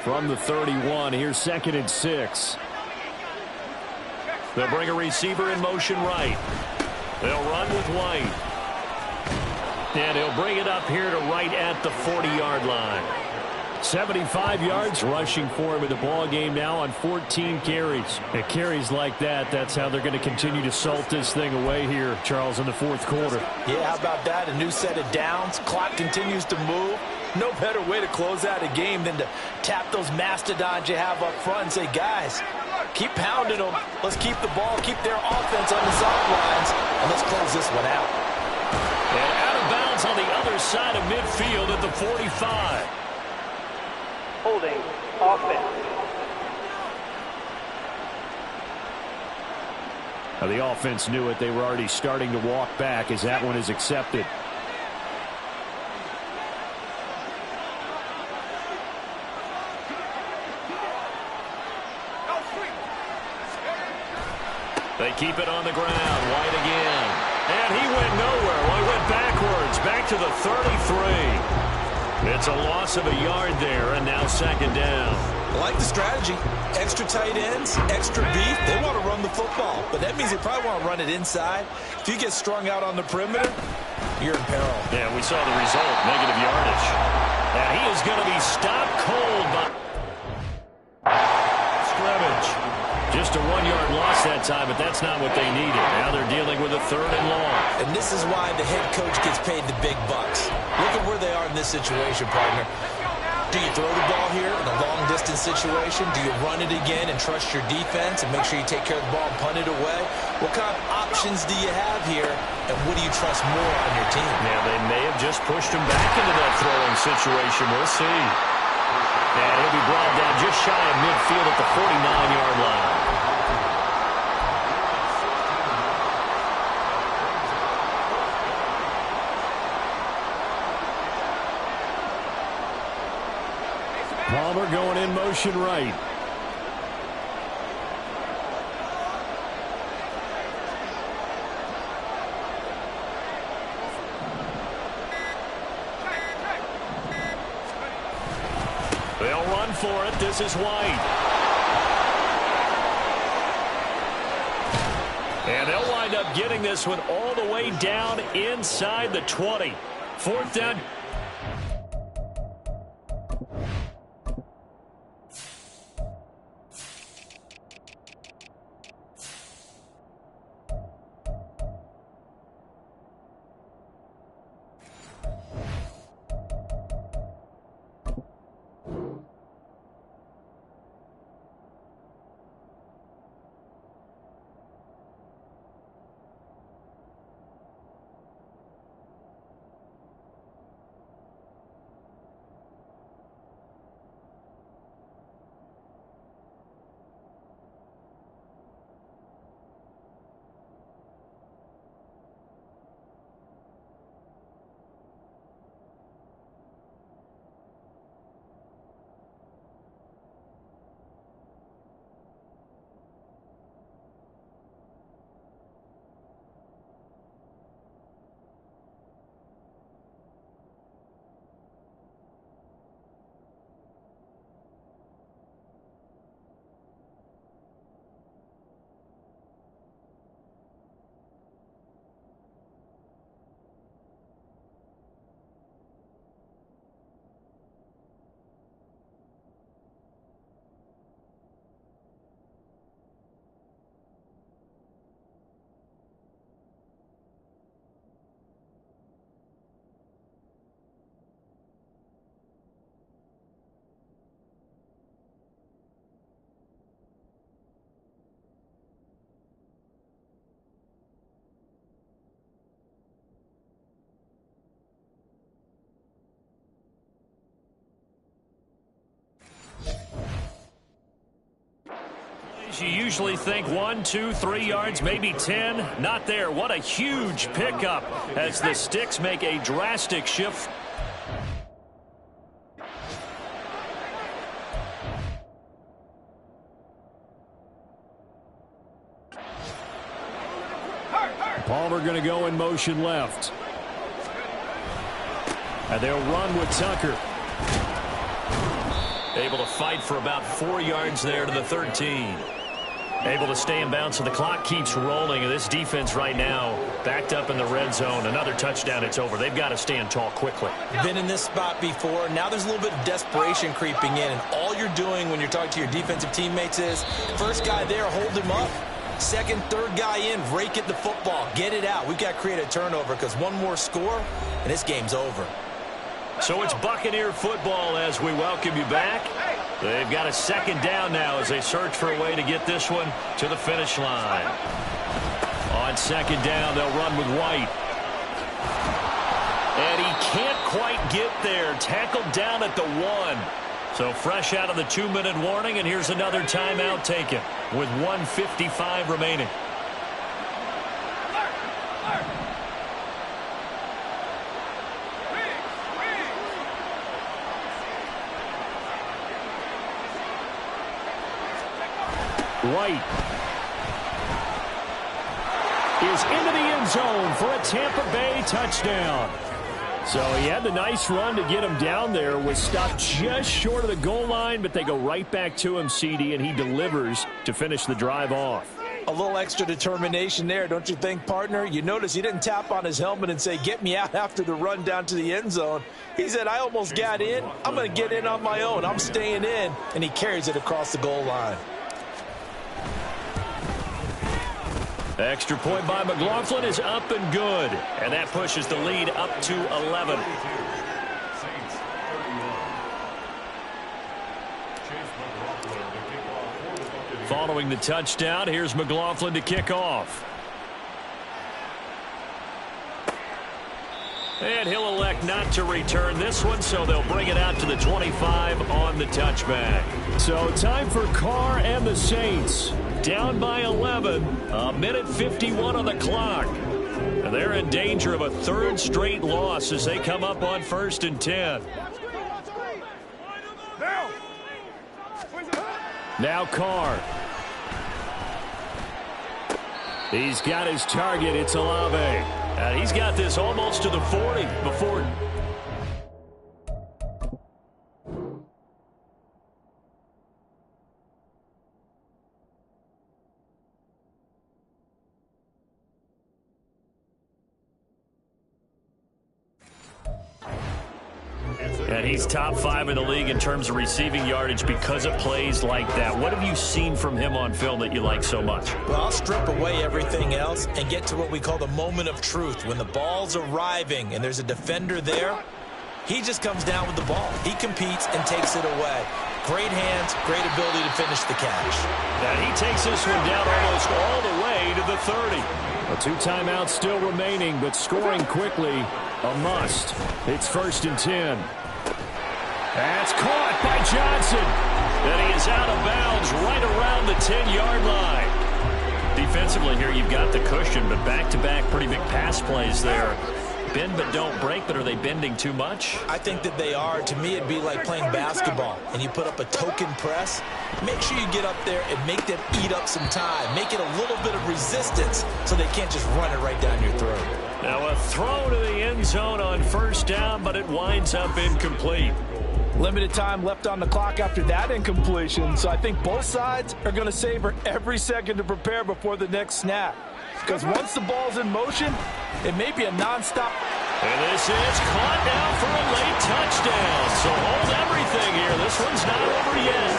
From the 31, here's 2nd and 6. They'll bring a receiver in motion right. They'll run with White. And he'll bring it up here to right at the 40-yard line. 75 yards rushing for him in the ball game now on 14 carries. At carries like that, that's how they're going to continue to salt this thing away here, Charles, in the fourth quarter. Yeah, how about that? A new set of downs. Clock continues to move. No better way to close out a game than to tap those mastodons you have up front and say, guys, keep pounding them. Let's keep the ball, keep their offense on the sidelines, and let's close this one out. And out of bounds on the other side of midfield at the 45. Holding offense. Now the offense knew it. They were already starting to walk back as that one is accepted. They keep it on the ground. White again. And he went nowhere. Well, he went backwards. Back to the 33. It's a loss of a yard there, and now second down. I like the strategy. Extra tight ends, extra beef. They want to run the football, but that means they probably want to run it inside. If you get strung out on the perimeter, you're in peril. Yeah, we saw the result. Negative yardage. Now he is going to be stopped cold by scrimmage. Just a 1-yard loss that time, but that's not what they needed. Now they're dealing with a 3rd and long. And this is why the head coach gets paid the big bucks. Look at where they are in this situation, partner. Do you throw the ball here in a long-distance situation? Do you run it again and trust your defense and make sure you take care of the ball and punt it away? What kind of options do you have here, and what do you trust more on your team? Yeah, they may have just pushed him back into that throwing situation. We'll see. And he'll be brought down just shy of midfield at the 49-yard line. Palmer going in motion right. They'll run for it. This is White. And they'll wind up getting this one all the way down inside the 20. 4th down. You usually think 1, 2, 3 yards, maybe 10. Not there. What a huge pickup as the sticks make a drastic shift. Palmer going to go in motion left. And they'll run with Tucker. Able to fight for about 4 yards there to the 13. Able to stay in bounds, so the clock keeps rolling. And this defense right now backed up in the red zone. Another touchdown, it's over. They've got to stand tall quickly. Been in this spot before. Now there's a little bit of desperation creeping in. And all you're doing when you're talking to your defensive teammates is, first guy there, hold him up. Second, third guy in, rake at the football. Get it out. We've got to create a turnover because one more score, and this game's over. So it's Buccaneer football as we welcome you back. They've got a second down now as they search for a way to get this one to the finish line. On second down, they'll run with White. And he can't quite get there. Tackled down at the 1. So fresh out of the 2-minute warning, and here's another timeout taken with 1:55 remaining. White is into the end zone for a Tampa Bay touchdown. So he had the nice run to get him down there, was stopped just short of the goal line, but they go right back to him, CD, and he delivers to finish the drive off. A little extra determination there, don't you think, partner? You notice he didn't tap on his helmet and say, get me out after the run down to the end zone. He said, I almost got in. I'm going to get in on my own. I'm staying in. And he carries it across the goal line. Extra point by McLaughlin is up and good. And that pushes the lead up to 11. Following the touchdown, here's McLaughlin to kick off. And he'll elect not to return this one, so they'll bring it out to the 25 on the touchback. So time for Carr and the Saints. Down by 11, a minute 51 on the clock. And they're in danger of a third straight loss as they come up on 1st and 10. Now Carr. He's got his target. It's Olave. And he's got this almost to the 40 before. And he's top 5 in the league in terms of receiving yardage because of plays like that. What have you seen from him on film that you like so much? Well, I'll strip away everything else and get to what we call the moment of truth. When the ball's arriving and there's a defender there, he just comes down with the ball. He competes and takes it away. Great hands, great ability to finish the catch. And he takes this one down almost all the way to the 30. Well, 2 timeouts still remaining, but scoring quickly, a must. It's 1st and 10. That's caught by Johnson. And he is out of bounds right around the 10-yard line. Defensively here, you've got the cushion, but back-to-back pretty big pass plays there. Bend but don't break, but are they bending too much? I think that they are. To me, it'd be like playing basketball, and you put up a token press. Make sure you get up there and make them eat up some time. Make it a little bit of resistance so they can't just run it right down your throat. Now a throw to the end zone on 1st down, but it winds up incomplete. Limited time left on the clock after that incompletion, so I think both sides are going to savor every second to prepare before the next snap. Because once the ball's in motion, it may be a nonstop. And this is caught now for a late touchdown. So hold everything here. This one's not over yet.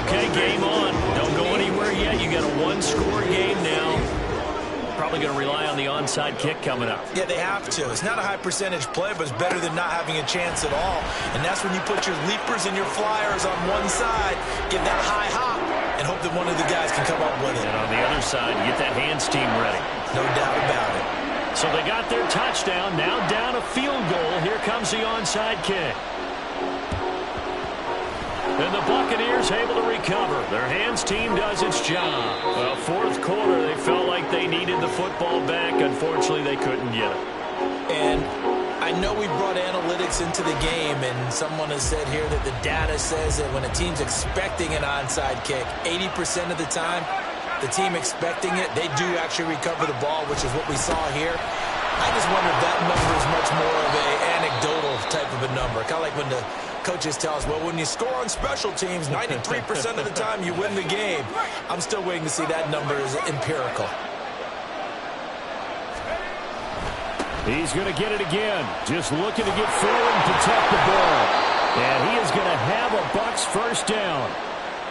Okay, game on. Don't go anywhere yet. You got a 1-score game now. Probably going to rely on the onside kick coming up. Yeah, they have to. It's not a high percentage play, but it's better than not having a chance at all. And that's when you put your leapers and your flyers on one side, get that high hop, and hope that one of the guys can come up with it. And on the other side, you get that hands team ready. No doubt about it. So they got their touchdown. Now down a field goal. Here comes the onside kick. And the Buccaneers able to recover. Their hands team does its job. Well, fourth quarter, they felt like they needed the football back. Unfortunately, they couldn't get it. And I know we brought analytics into the game, and someone has said here that the data says that when a team's expecting an onside kick, 80% of the time, the team expecting it, they do actually recover the ball, which is what we saw here. I just wonder if that number is much more of an anecdotal type of a number. Kind of like when the coaches tell us, well, when you score on special teams, 93% of the time you win the game. I'm still waiting to see that number is empirical. He's going to get it again. Just looking to get forward and protect the ball. And he is going to have a Bucs first down.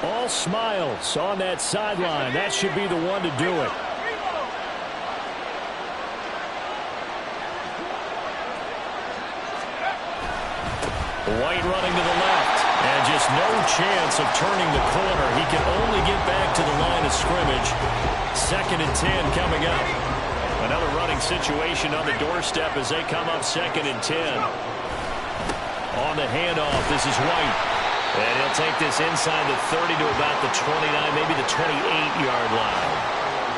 All smiles on that sideline. That should be the one to do it. White running to the left. And just no chance of turning the corner. He can only get back to the line of scrimmage. 2nd and 10 coming up. Another running situation on the doorstep as they come up 2nd and 10. On the handoff, this is White. And he'll take this inside the 30 to about the 29, maybe the 28-yard line.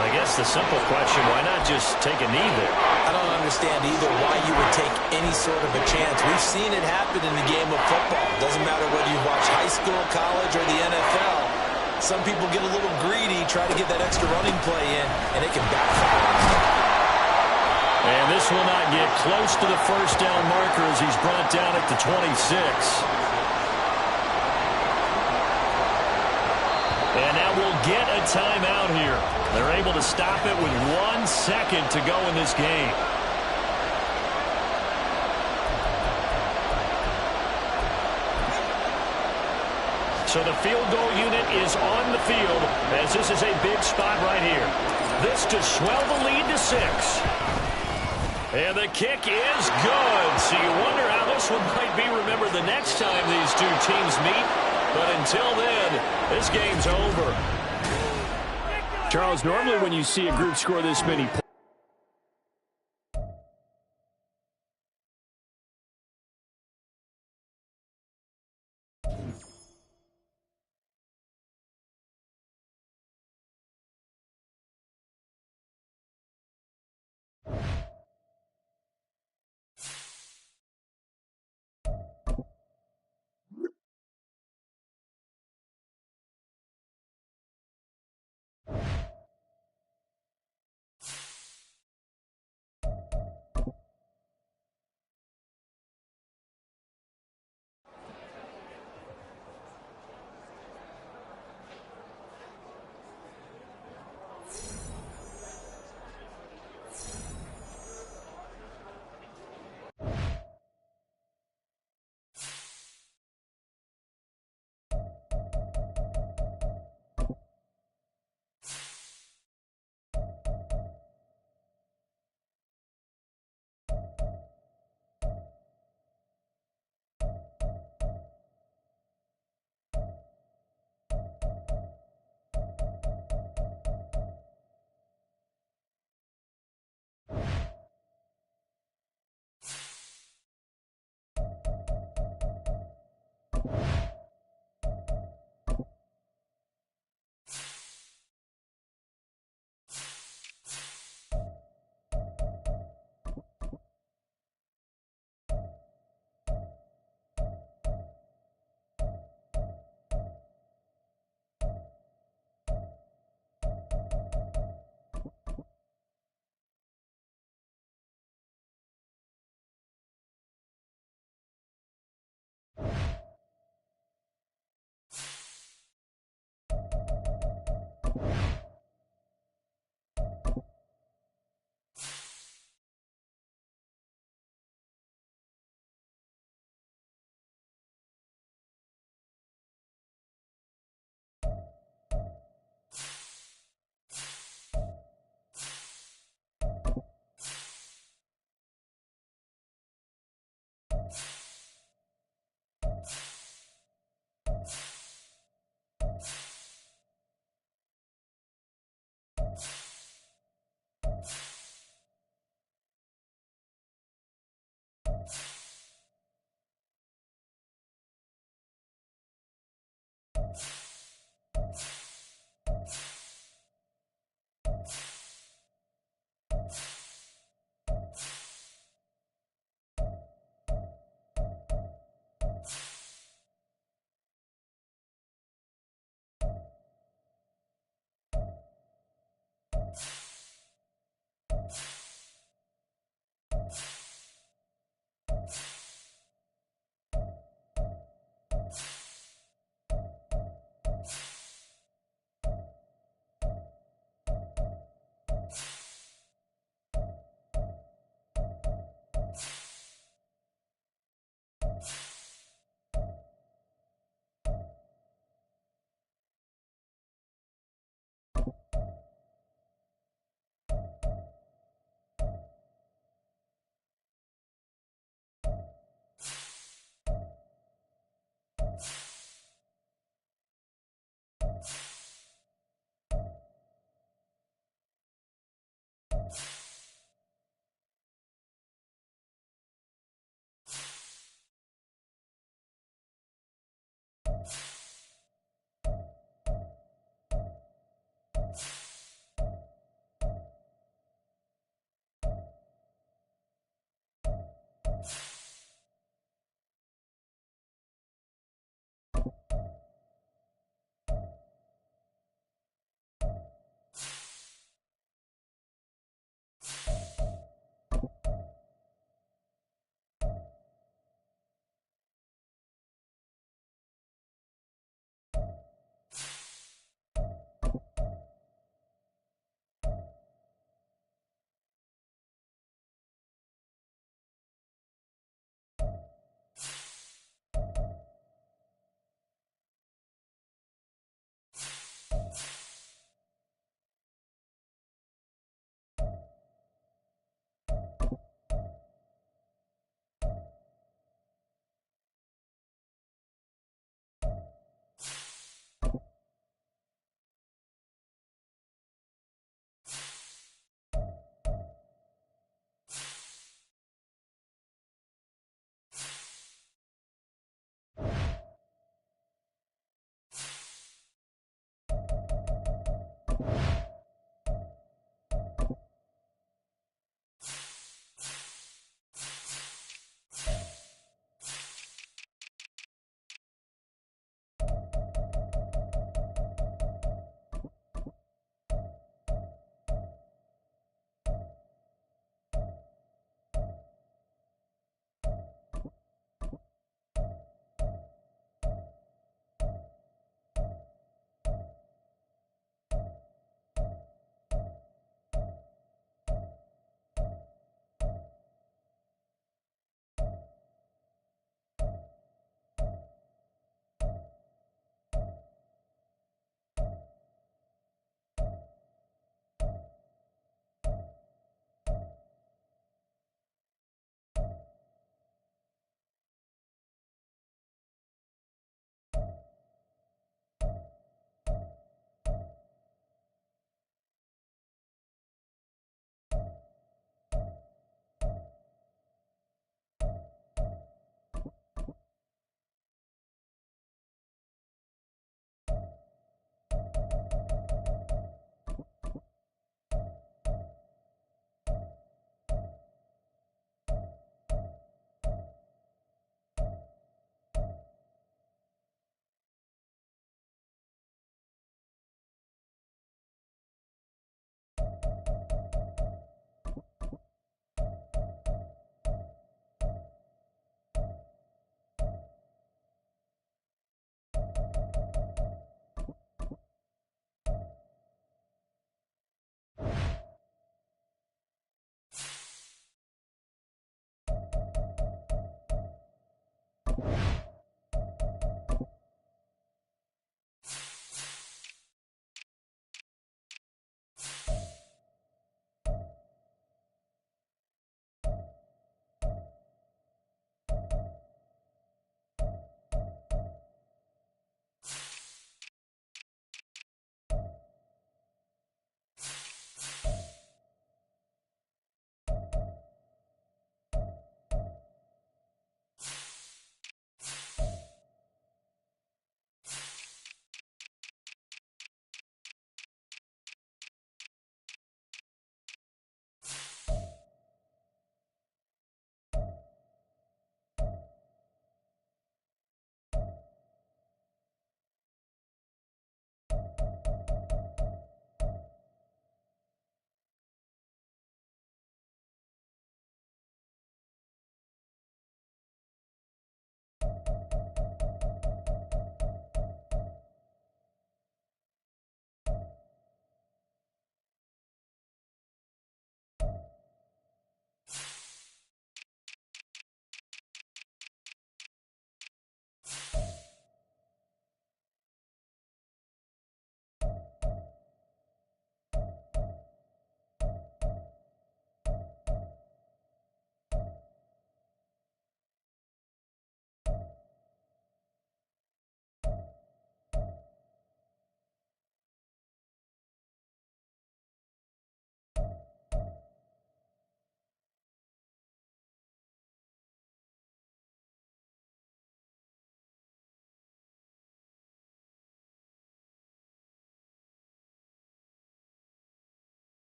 I guess the simple question, why not just take a knee there? I don't understand either why you would take any sort of a chance. We've seen it happen in the game of football. Doesn't matter whether you watch high school, college, or the NFL. Some people get a little greedy, try to get that extra running play in, and it can backfire on them. And this will not get close to the first down marker as he's brought down at the 26. And now we'll get a timeout here. They're able to stop it with 1 second to go in this game. So the field goal unit is on the field as this is a big spot right here. This to swell the lead to 6. And the kick is good. So you wonder how this one might be remembered the next time these two teams meet. But until then, this game's over. Charles, normally when you see a group score this many points,